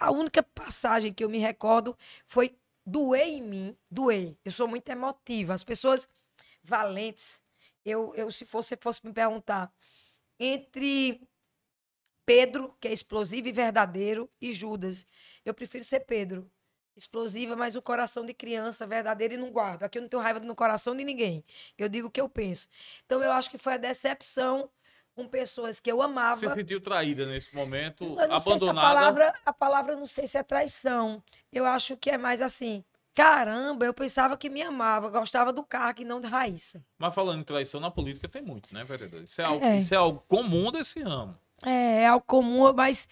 a única passagem que eu me recordo foi doer em mim, doer. Eu sou muito emotiva. As pessoas valentes, se fosse me perguntar, entre Pedro, que é explosivo e verdadeiro, e Judas, eu prefiro ser Pedro. Explosiva, mas o coração de criança, verdadeiro, e não guardo. Aqui eu não tenho raiva no coração de ninguém. Eu digo o que eu penso. Então, eu acho que foi a decepção com pessoas que eu amava. Você se sentiu traída nesse momento, Eu não sei se abandonada? a palavra não sei se é traição. Eu acho que é mais assim, caramba, eu pensava que me amava, gostava do cargo e não de Raíssa. Mas falando em traição na política tem muito, né, vereador? É. Isso é algo comum desse ramo. É algo comum, mas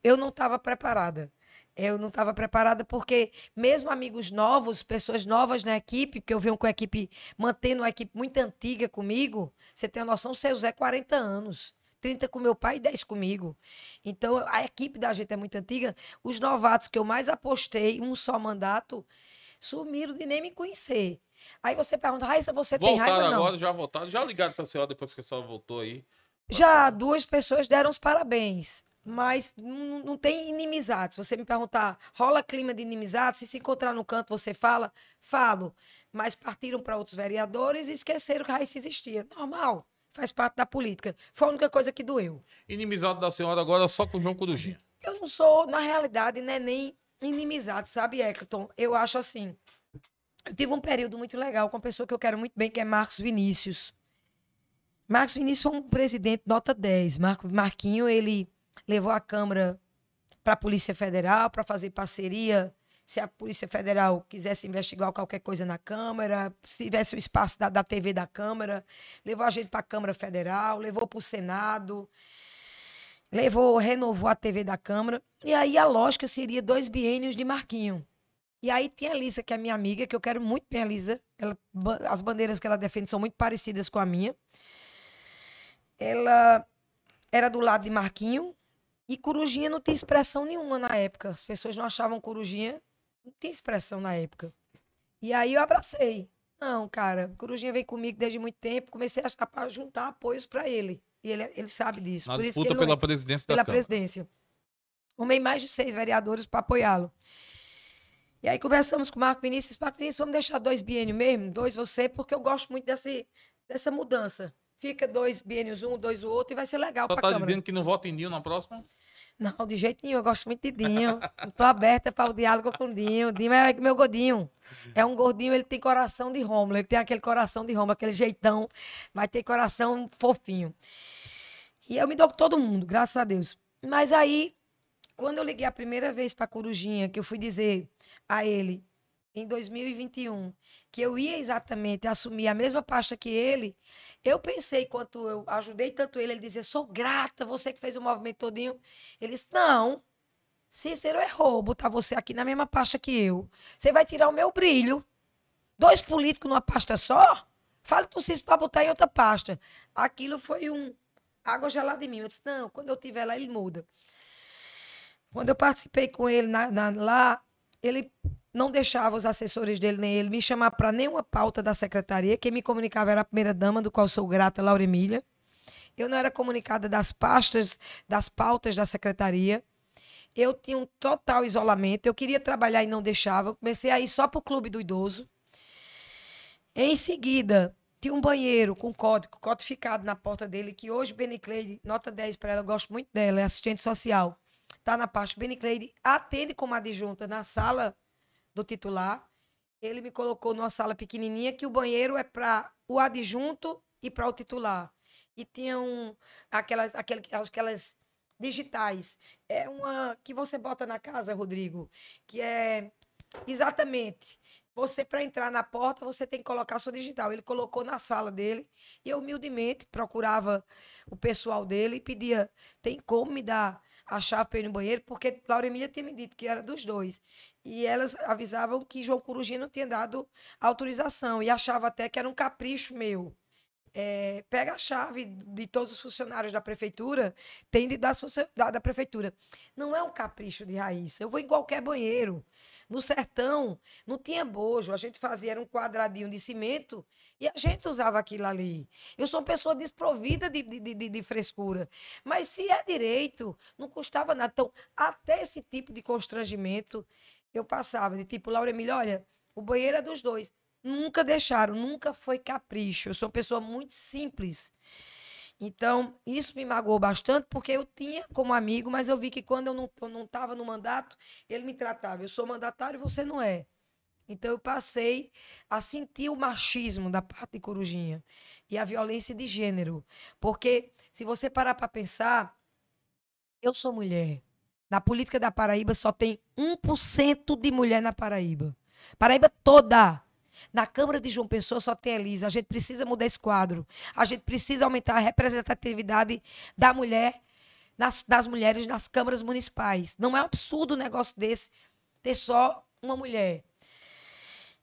eu não estava preparada. Eu não estava preparada porque, mesmo amigos novos, pessoas novas na equipe, porque eu venho com a equipe, mantendo uma equipe muito antiga comigo, você tem a noção, seu Zé, 40 anos. 30 com meu pai e 10 comigo. Então, a equipe da gente é muito antiga. Os novatos que eu mais apostei, um só mandato, sumiram de nem me conhecer. Aí você pergunta, Raíssa, você tem raiva? Voltaram Não. agora, já voltaram. Já ligaram para a senhora depois que a senhora voltou aí? Já 2 pessoas deram os parabéns, mas não tem inimizade. Se você me perguntar, rola clima de inimizade? Se encontrar no canto, você fala? Falo. Mas partiram para outros vereadores e esqueceram que a Raíssa existia. Normal, faz parte da política. Foi a única coisa que doeu. Inimizado da senhora agora só com o João Corujinha. Eu não sou, na realidade, né, nem inimizade, sabe, Eccleton? Eu acho assim, Eu tive um período muito legal com uma pessoa que eu quero muito bem, que é Marcos Vinícius. Marcos Vinícius foi um presidente nota 10. Marquinho, ele levou a Câmara para a Polícia Federal para fazer parceria. Se a Polícia Federal quisesse investigar qualquer coisa na Câmara, se tivesse o espaço da TV da Câmara, levou a gente para a Câmara Federal, levou para o Senado, renovou a TV da Câmara. E aí a lógica seria 2 biênios de Marquinho. E aí tinha a Lisa, que é minha amiga, que eu quero muito bem a Lisa. As bandeiras que ela defende são muito parecidas com a minha. Ela era do lado de Marquinho e Corujinha não tinha expressão nenhuma na época. As pessoas não achavam Corujinha, não tinha expressão na época. E aí eu abracei. Não, cara, Corujinha veio comigo desde muito tempo, comecei a juntar apoios para ele. E ele sabe disso. Na Por isso que disputa ele não pela é, presidência da pela Câmara. presidência. Arrumei mais de 6 vereadores para apoiá-lo. E aí conversamos com o Marco Vinícius. Marco Vinícius, vamos deixar 2 biênios mesmo? 2 você, porque eu gosto muito dessa mudança. Fica 2 biênios um, 2 o outro, e vai ser legal Só para a tá Câmara. dizendo que não vota em Dinho na próxima? Não, de jeito nenhum. Eu gosto muito de Dinho. Estou aberta para o diálogo com o Dinho. Dinho é meu gordinho. É um gordinho, ele tem coração de Rômulo. Ele tem aquele coração de Rômulo, aquele jeitão, mas tem coração fofinho. E eu me dou com todo mundo, graças a Deus. Mas aí, quando eu liguei a primeira vez para Corujinha, que eu fui dizer a ele, em 2021, que eu ia exatamente assumir a mesma pasta que ele, eu pensei, enquanto eu ajudei tanto ele dizia, sou grata, você que fez o movimento todinho. Ele disse, não, Cícero errou botar você aqui na mesma pasta que eu. Você vai tirar o meu brilho. 2 políticos numa pasta só? Fale pro Cícero para botar em outra pasta. Aquilo foi água gelada em mim. Eu disse, não, quando eu estiver lá, ele muda. Quando eu participei com ele lá, ele não deixava os assessores dele nem ele me chamar para nenhuma pauta da secretaria. Quem me comunicava era a primeira-dama, do qual sou grata, Laura Emília. Eu não era comunicada das pastas, das pautas da secretaria. Eu tinha um total isolamento. Eu queria trabalhar e não deixava. Eu comecei a ir só para o Clube do Idoso. Em seguida, tinha um banheiro com código codificado na porta dele, que hoje Beni Cleide, nota 10 para ela, eu gosto muito dela, é assistente social. Está na parte. Beni Cleide atende como adjunta na sala do titular. Ele me colocou numa sala pequenininha que o banheiro é para o adjunto e para o titular. E tinha aquelas digitais. É uma que você bota na casa, Rodrigo, que é exatamente. Você, para entrar na porta, você tem que colocar a sua digital. Ele colocou na sala dele e eu, humildemente, procurava o pessoal dele e pedia, tem como me dar a chave para ir no banheiro? Porque Laura Emília tinha me dito que era dos 2. E elas avisavam que João Corujinha não tinha dado autorização e achava até que era um capricho meu. Pega a chave de todos os funcionários da prefeitura, tem de dar da prefeitura. Não é um capricho de Raíssa. Eu vou em qualquer banheiro. No sertão, não tinha bojo. A gente fazia, era um quadradinho de cimento e a gente usava aquilo ali. Eu sou uma pessoa desprovida de frescura. Mas se é direito, não custava nada. Então, até esse tipo de constrangimento, eu passava. De tipo, Laura Emília, olha, o banheiro é dos 2. Nunca deixaram, nunca foi capricho. Eu sou uma pessoa muito simples. Então, isso me magoou bastante, porque eu tinha como amigo, mas eu vi que quando eu não estava no mandato, ele me tratava. Eu sou mandatário e você não é. Então, eu passei a sentir o machismo da parte de Corujinha e a violência de gênero. Porque, se você parar para pensar, eu sou mulher. Na política da Paraíba, só tem 1% de mulher na Paraíba. Paraíba toda. Na Câmara de João Pessoa só tem Elisa. A gente precisa mudar esse quadro. A gente precisa aumentar a representatividade da mulher, das mulheres nas câmaras municipais. Não é um absurdo um negócio desse ter só uma mulher.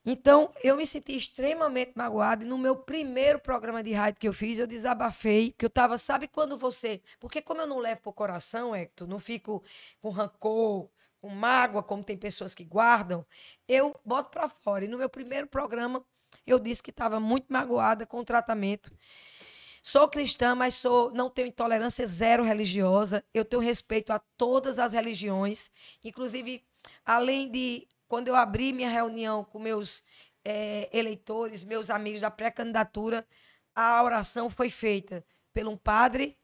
Então, eu me senti extremamente magoada. E no meu primeiro programa de rádio que eu fiz, eu desabafei, que eu estava, sabe quando você... Porque como eu não levo para o coração, Hector, não fico com rancor, com mágoa, como tem pessoas que guardam, eu boto para fora. E no meu primeiro programa, eu disse que estava muito magoada com o tratamento. Sou cristã, mas não tenho intolerância zero religiosa. Eu tenho respeito a todas as religiões. Inclusive, além de, quando eu abri minha reunião com meus eleitores, meus amigos da pré-candidatura, a oração foi feita pelo um padre,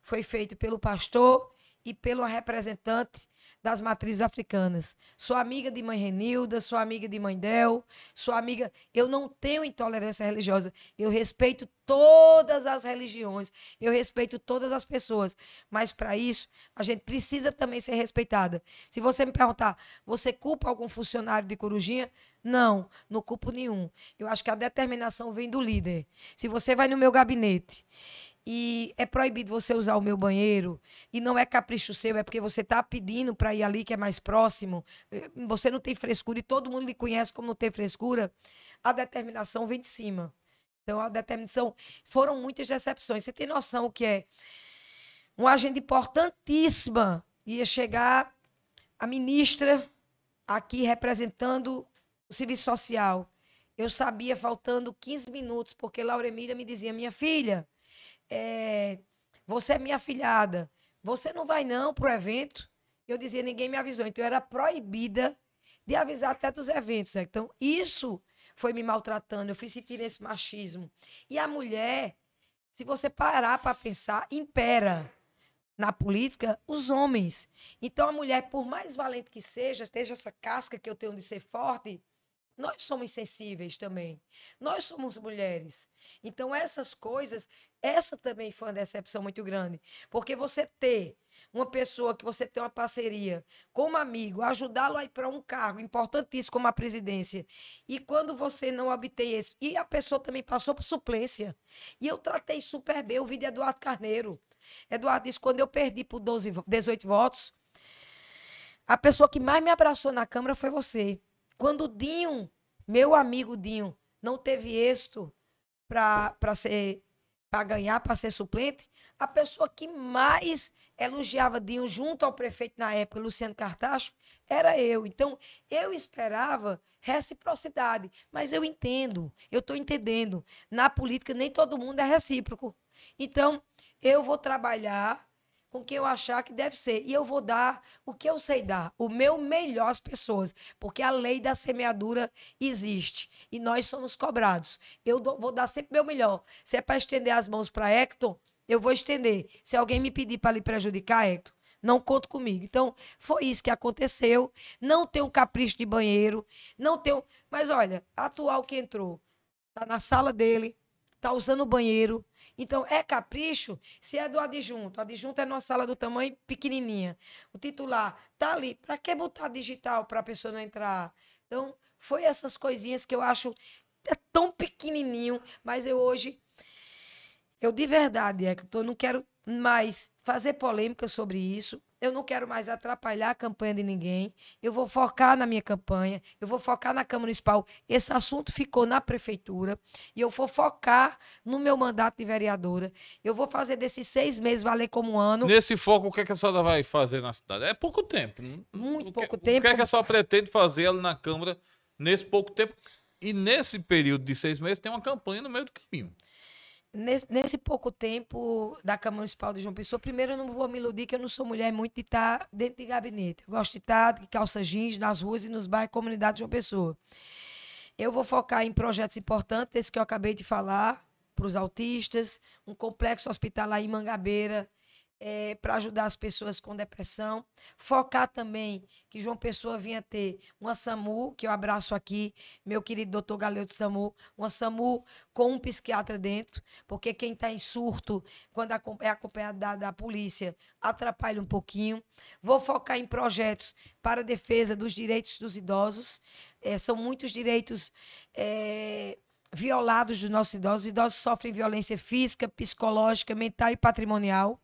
foi feita pelo pastor e pelo representante das matrizes africanas. Sou amiga de mãe Renilda, sou amiga de mãe Del, sou amiga... Eu não tenho intolerância religiosa. Eu respeito todas as religiões, eu respeito todas as pessoas. Mas, para isso, a gente precisa também ser respeitada. Se você me perguntar, você culpa algum funcionário de Corujinha? Não, não culpo nenhum. Eu acho que a determinação vem do líder. Se você vai no meu gabinete e é proibido você usar o meu banheiro, e não é capricho seu, é porque você está pedindo para ir ali, que é mais próximo, você não tem frescura e todo mundo lhe conhece como não tem frescura, a determinação vem de cima. Então, a determinação... Foram muitas decepções. Você tem noção o que é? Uma agenda importantíssima ia chegar a ministra aqui representando o serviço social. Eu sabia, faltando 15 minutos, porque Laura Emília me dizia, minha filha, você é minha afilhada, você não vai não pro evento? Eu dizia, ninguém me avisou. Então, eu era proibida de avisar até dos eventos. Né? Então, isso foi me maltratando, eu fui sentir esse machismo. E a mulher, se você parar para pensar, impera na política os homens. Então, a mulher, por mais valente que seja, esteja essa casca que eu tenho de ser forte, nós somos sensíveis também. Nós somos mulheres. Então, essas coisas, essa também foi uma decepção muito grande. Porque você ter uma pessoa que você tem uma parceria como amigo, ajudá-lo a ir para um cargo importantíssimo como a presidência, e quando você não obtém isso, e a pessoa também passou por suplência, e eu tratei super bem, o vídeo de Eduardo Carneiro. Eduardo disse, quando eu perdi por 18 votos, a pessoa que mais me abraçou na Câmara foi você. Quando o Dinho, meu amigo Dinho, não teve êxito para ganhar, para ser suplente, a pessoa que mais elogiava Dinho junto ao prefeito na época, Luciano Cartacho, era eu. Então, eu esperava reciprocidade, mas eu entendo, eu estou entendendo. Na política, nem todo mundo é recíproco. Então, eu vou trabalhar com quem eu achar que deve ser. E eu vou dar o que eu sei dar, o meu melhor às pessoas, porque a lei da semeadura existe e nós somos cobrados. Vou dar sempre o meu melhor. Se é para estender as mãos para Hector, eu vou estender. Se alguém me pedir para lhe prejudicar, Hector, não conto comigo. Então, foi isso que aconteceu. Não tem um capricho de banheiro, não tem. Mas olha, a atual que entrou, tá na sala dele, tá usando o banheiro. Então, é capricho se é do adjunto. O adjunto é numa sala do tamanho pequenininha. O titular tá ali. Para que botar digital para a pessoa não entrar? Então, foi essas coisinhas que eu acho tão pequenininho, mas eu de verdade, eu não quero mais fazer polêmica sobre isso. Eu não quero mais atrapalhar a campanha de ninguém. Eu vou focar na minha campanha. Eu vou focar na Câmara Municipal. Esse assunto ficou na Prefeitura. E eu vou focar no meu mandato de vereadora. Eu vou fazer desses 6 meses valer como um ano. Nesse foco, o que é que a senhora vai fazer na cidade? É pouco tempo. Muito pouco O tempo. que é que a senhora pretende fazer ali na Câmara nesse pouco tempo? E nesse período de 6 meses tem uma campanha no meio do caminho. Nesse pouco tempo da Câmara Municipal de João Pessoa, primeiro eu não vou me iludir que eu não sou mulher muito de estar dentro de gabinete. Eu gosto de estar de calça jeans nas ruas e nos bairros, comunidade de João Pessoa. Eu vou focar em projetos importantes, esse que eu acabei de falar, para os autistas, um complexo hospitalar em Mangabeira, para ajudar as pessoas com depressão. Focar também que João Pessoa vinha ter uma SAMU, que eu abraço aqui, meu querido doutor Galeu de SAMU, uma SAMU com um psiquiatra dentro, porque quem está em surto, quando é acompanhado da polícia, atrapalha um pouquinho. Vou focar em projetos para a defesa dos direitos dos idosos. São muitos direitos violados dos nossos idosos. Os idosos sofrem violência física, psicológica, mental e patrimonial.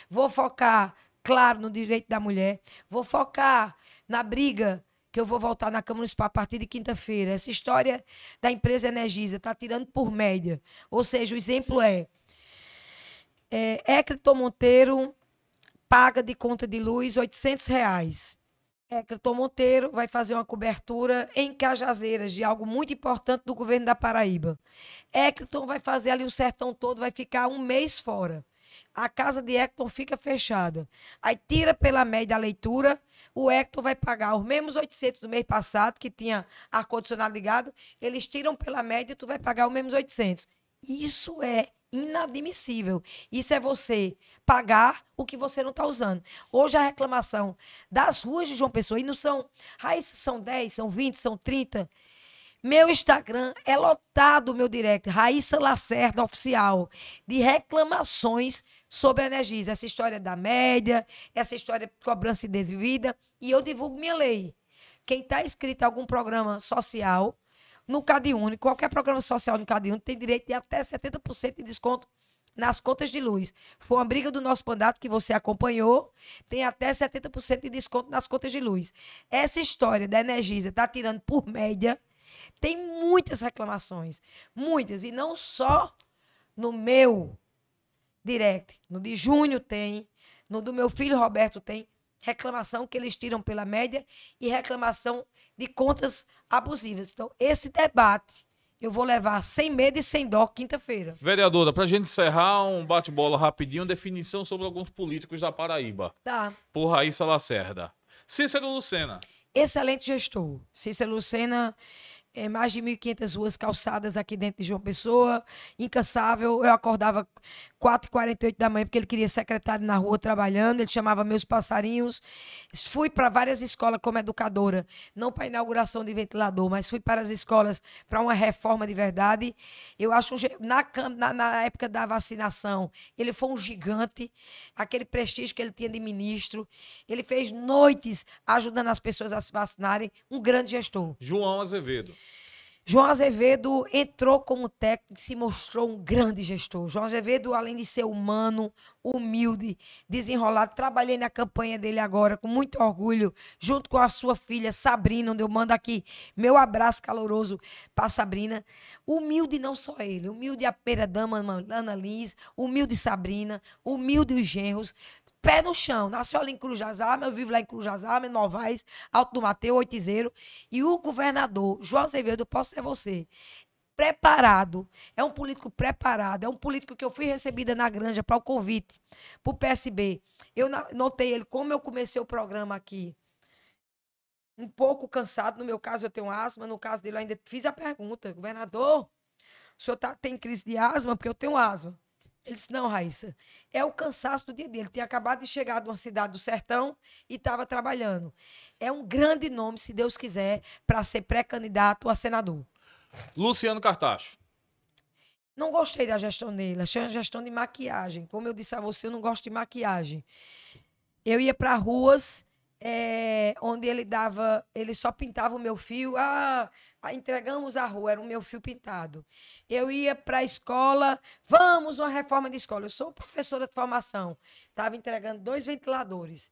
Vou focar, claro, no direito da mulher. Vou focar na briga que eu vou voltar na Câmara Municipal a partir de quinta-feira. Essa história da empresa Energisa está tirando por média. Ou seja, o exemplo Écriton Monteiro paga de conta de luz R$ 800. Écriton Monteiro vai fazer uma cobertura em Cajazeiras de algo muito importante do governo da Paraíba. Écriton vai fazer ali o sertão todo, vai ficar um mês fora. A casa de Écriton fica fechada. Aí tira pela média a leitura, o Écriton vai pagar os mesmos 800 do mês passado, que tinha ar-condicionado ligado, eles tiram pela média e tu vai pagar os mesmos 800. Isso é inadmissível. Isso é você pagar o que você não está usando. Hoje a reclamação das ruas de João Pessoa, e não são, Raíssa, são 10, são 20, são 30. Meu Instagram é lotado, meu direct, Raíssa Lacerda Oficial, de reclamações sobre a Energisa. Essa história da média, essa história de cobrança indevida, e eu divulgo minha lei. Quem está inscrito em algum programa social, no CadÚnico, qualquer programa social no CadÚnico, tem direito de até 70% de desconto nas contas de luz. Foi uma briga do nosso mandato que você acompanhou, tem até 70% de desconto nas contas de luz. Essa história da Energisa está tirando por média, tem muitas reclamações, muitas, e não só no meu direct, no de Júnior tem, no do meu filho Roberto tem, reclamação que eles tiram pela média e reclamação de contas abusivas. Então, esse debate eu vou levar sem medo e sem dó quinta-feira. Vereadora, para a gente encerrar um bate-bola rapidinho, definição sobre alguns políticos da Paraíba. Tá. Por Raíssa Lacerda. Cícero Lucena. Excelente gestor. Cícero Lucena, mais de 1.500 ruas calçadas aqui dentro de João Pessoa, incansável. Eu acordava 4h48 da manhã porque ele queria secretário na rua trabalhando, ele chamava meus passarinhos. Fui para várias escolas como educadora, não para inauguração de ventilador, mas fui para as escolas para uma reforma de verdade. Eu acho, na época da vacinação, ele foi um gigante, aquele prestígio que ele tinha de ministro. Ele fez noites ajudando as pessoas a se vacinarem, um grande gestor. João Azevedo. João Azevedo entrou como técnico e se mostrou um grande gestor. João Azevedo, além de ser humano, humilde, desenrolado, trabalhei na campanha dele agora com muito orgulho, junto com a sua filha Sabrina, onde eu mando aqui meu abraço caloroso para Sabrina. Humilde não só ele, humilde a primeira-dama Ana Liz, humilde Sabrina, humilde os genros. Pé no chão, nasceu ali em Cruz das Armas, eu vivo lá em Cruz das Armas, em Novaes, Alto do Mateus, Oitizeiro, e o governador, João Azevedo, eu posso ser você, preparado, é um político preparado, é um político que eu fui recebida na Granja para o convite, para o PSB. Eu notei ele, como eu comecei o programa aqui, um pouco cansado, no meu caso eu tenho asma, no caso dele eu ainda fiz a pergunta, governador, o senhor tem crise de asma? Porque eu tenho asma. Ele disse, não, Raíssa, é o cansaço do dia dele. Ele tinha acabado de chegar de uma cidade do sertão e estava trabalhando. É um grande nome, se Deus quiser, para ser pré-candidato a senador. Luciano Cartacho. Não gostei da gestão dele. Achei uma gestão de maquiagem. Como eu disse a você, eu não gosto de maquiagem. Eu ia para ruas onde ele só pintava o meu fio. Entregamos a rua, era o meu fio pintado. Eu ia para a escola, vamos, uma reforma de escola. Eu sou professora de formação, estava entregando 2 ventiladores.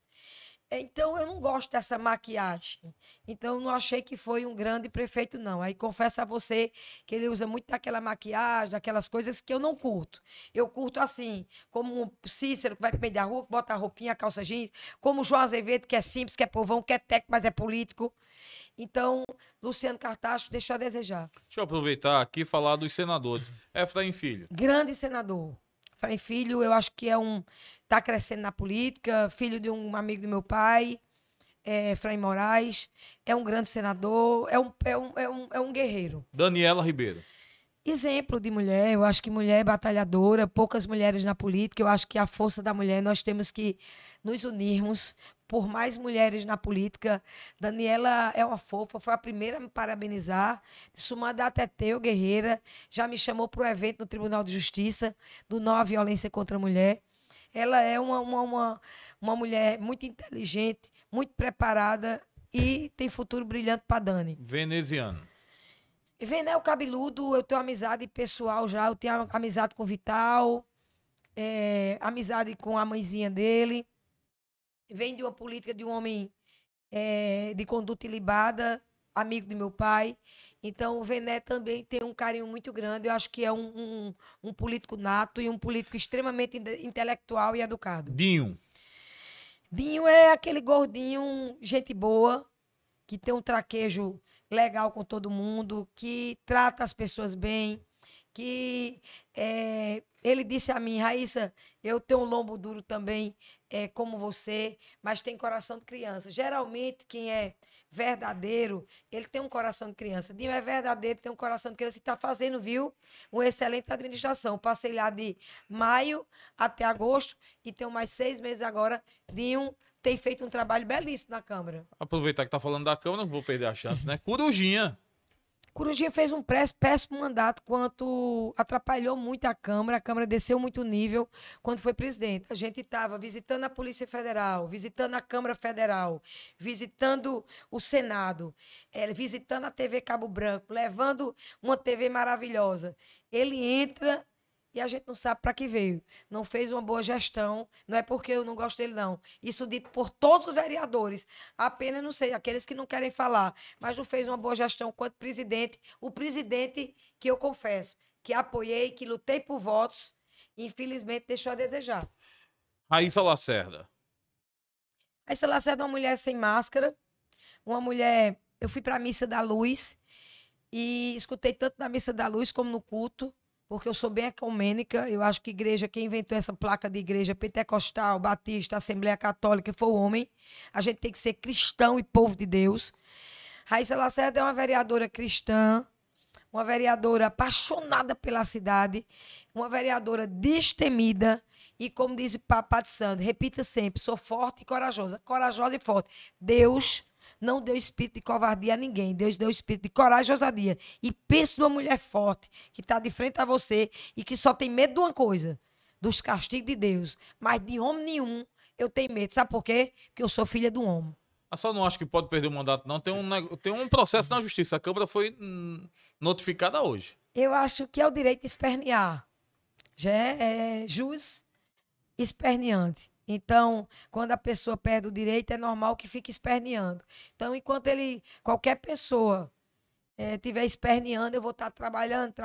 Então, eu não gosto dessa maquiagem. Então, eu não achei que foi um grande prefeito, não. Aí, confesso a você que ele usa muito daquela maquiagem, daquelas coisas que eu não curto. Eu curto assim, como um Cícero, que vai pro meio da rua, que bota a roupinha, a calça jeans, como o João Azevedo, que é simples, que é povão, que é técnico, mas é político. Então, Luciano Cartacho deixou a desejar. Deixa eu aproveitar aqui e falar dos senadores. Efraim Filho. Grande senador. Efraim Filho, eu acho que está crescendo na política, filho de um amigo do meu pai, Efraim Moraes, é um grande senador, é um guerreiro. Daniela Ribeiro. Exemplo de mulher, eu acho que mulher é batalhadora, poucas mulheres na política, eu acho que a força da mulher, nós temos que nos unirmos por mais mulheres na política. Daniela é uma fofa, foi a primeira a me parabenizar. Disse, o mandato é teu, guerreira. Já me chamou para o evento no Tribunal de Justiça, do Não à Violência contra a Mulher. Ela é uma mulher muito inteligente, muito preparada e tem futuro brilhante para Dani. Veneziano. Venel Cabeludo, eu tenho amizade pessoal já, eu tenho amizade com o Vital, amizade com a mãezinha dele. Vem de uma política de um homem de conduta ilibada, amigo de meu pai. Então, o Vené também tem um carinho muito grande. Eu acho que é um político nato e um político extremamente intelectual e educado. Dinho. Dinho é aquele gordinho, gente boa, que tem um traquejo legal com todo mundo, que trata as pessoas bem, que ele disse a mim, Raíssa, eu tenho um lombo duro também, é como você, mas tem coração de criança. Geralmente, quem é verdadeiro, ele tem um coração de criança. Dinho é verdadeiro, tem um coração de criança e está fazendo, viu? Uma excelente administração. Passei lá de maio até agosto e tenho mais 6 meses agora. Dinho tem feito um trabalho belíssimo na Câmara. Aproveitar que tá falando da Câmara, não vou perder a chance, né? Corujinha. Corujinha fez um péssimo mandato, quanto atrapalhou muito a Câmara desceu muito o nível quando foi presidente. A gente estava visitando a Polícia Federal, visitando a Câmara Federal, visitando o Senado, visitando a TV Cabo Branco, levando uma TV maravilhosa. Ele entra e a gente não sabe para que veio. Não fez uma boa gestão, não é porque eu não gosto dele, não. Isso dito por todos os vereadores. Apenas, não sei, aqueles que não querem falar, mas não fez uma boa gestão quanto presidente. O presidente que eu confesso, que apoiei, que lutei por votos, infelizmente deixou a desejar. Raíssa Lacerda. Raíssa Lacerda é uma mulher sem máscara, uma mulher... Eu fui para a Missa da Luz e escutei tanto na Missa da Luz como no culto, porque eu sou bem ecumênica. Eu acho que igreja, quem inventou essa placa de igreja pentecostal, batista, Assembleia Católica, foi o homem. A gente tem que ser cristão e povo de Deus. Raíssa Lacerda é uma vereadora cristã, uma vereadora apaixonada pela cidade, uma vereadora destemida e, como diz Papá de Sandro, repita sempre, sou forte e corajosa. Corajosa e forte. Deus não deu espírito de covardia a ninguém. Deus deu espírito de coragem e ousadia. E pense numa mulher forte, que está de frente a você e que só tem medo de uma coisa, dos castigos de Deus. Mas de homem nenhum eu tenho medo. Sabe por quê? Porque eu sou filha de um homem. Eu só não acho que pode perder o mandato, não. Tem um processo na justiça. A Câmara foi notificada hoje. Eu acho que é o direito de espernear. Já é jus esperneante. Então, quando a pessoa perde o direito, é normal que fique esperneando. Então, enquanto qualquer pessoa estiver esperneando, eu vou estar trabalhando.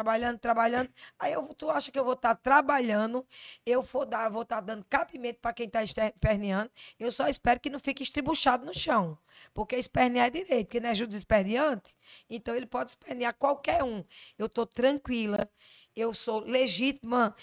Aí tu acha que eu vou estar trabalhando, eu vou estar dando cabimento para quem está esperneando. Eu só espero que não fique estribuchado no chão. Porque espernear é direito, porque não é justo esperneante. Então, ele pode espernear qualquer um. Eu estou tranquila, eu sou legítima.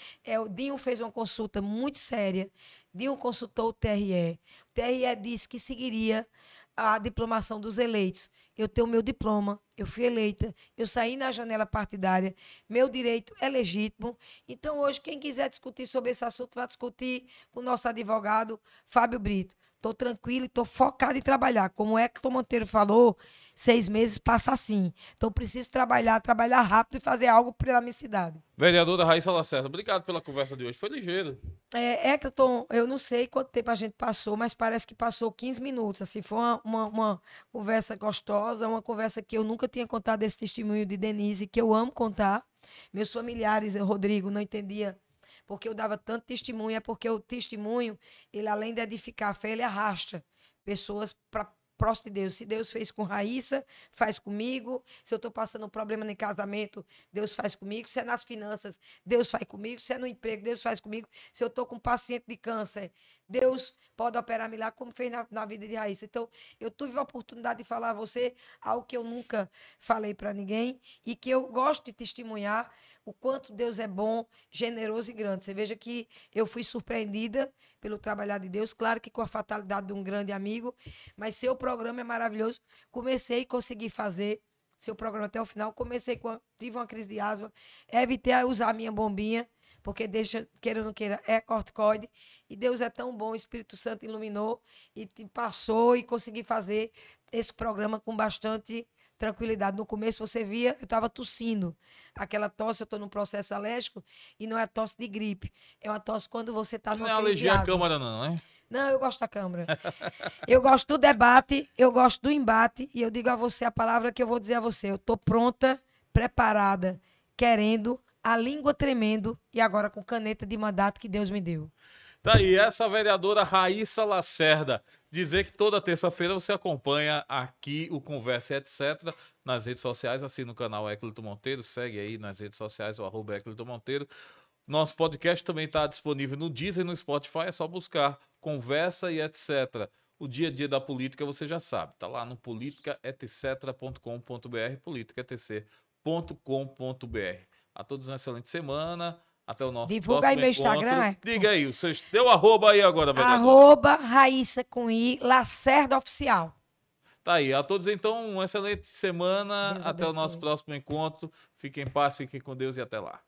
O Dinho fez uma consulta muito séria. Dinho consultou o TRE. O TRE disse que seguiria a diplomação dos eleitos. Eu tenho meu diploma, eu fui eleita, eu saí na janela partidária, meu direito é legítimo. Então, hoje, quem quiser discutir sobre esse assunto, vai discutir com o nosso advogado, Fábio Brito. Estou tranquila e estou focada em trabalhar. Como o Hector Monteiro falou, 6 meses passa assim. Então, preciso trabalhar rápido e fazer algo pela minha cidade. Vereadora Raíssa Lacerda, obrigado pela conversa de hoje. Foi ligeiro. Hector, eu não sei quanto tempo a gente passou, mas parece que passou 15 minutos. Assim, foi uma conversa gostosa, uma conversa que eu nunca tinha contado esse testemunho de Denise, que eu amo contar. Meus familiares, Rodrigo, não entendia porque eu dava tanto testemunho, é porque o testemunho, ele além de edificar a fé, ele arrasta pessoas para próximo de Deus. Se Deus fez com Raíssa, faz comigo. Se eu estou passando um problema no casamento, Deus faz comigo. Se é nas finanças, Deus faz comigo. Se é no emprego, Deus faz comigo. Se eu estou com um paciente de câncer, Deus pode operar milagre, como fez na vida de Raíssa. Então, eu tive a oportunidade de falar a você algo que eu nunca falei para ninguém e que eu gosto de testemunhar o quanto Deus é bom, generoso e grande. Você veja que eu fui surpreendida pelo trabalhar de Deus, claro que com a fatalidade de um grande amigo, mas seu programa é maravilhoso. Comecei e consegui fazer seu programa até o final. Tive uma crise de asma, evitei usar a minha bombinha, porque queira ou não queira, é corticoide. E Deus é tão bom, o Espírito Santo iluminou e passou e consegui fazer esse programa com bastante tranquilidade. No começo você via, eu estava tossindo. Aquela tosse, eu estou num processo alérgico e não é tosse de gripe. É uma tosse quando você está numa crise de asma. Não é alergia à Câmara não, é? Não, eu gosto da Câmara. Eu gosto do debate, eu gosto do embate e eu digo a você a palavra que eu vou dizer a você. Eu estou pronta, preparada, querendo, a língua tremendo e agora com caneta de mandato que Deus me deu. Daí, essa vereadora Raíssa Lacerda, dizer que toda terça-feira você acompanha aqui o Conversa Etc. nas redes sociais, assina o canal Eclito Monteiro, segue aí nas redes sociais o @Eclito Monteiro. Nosso podcast também está disponível no Deezer e no Spotify, é só buscar Conversa e Etc. O dia a dia da política você já sabe, tá lá no politicaetc.com.br, politicaetc.com.br. A todos uma excelente semana. Até o nosso Divulga aí próximo meu encontro. Instagram, Hector. Diga aí, deu arroba aí agora, vereador. Arroba Raíssa com I, Lacerda Oficial. Tá aí. A todos, então, uma excelente semana. Deus Até o nosso abençoe. próximo encontro. Fiquem em paz, fiquem com Deus e até lá.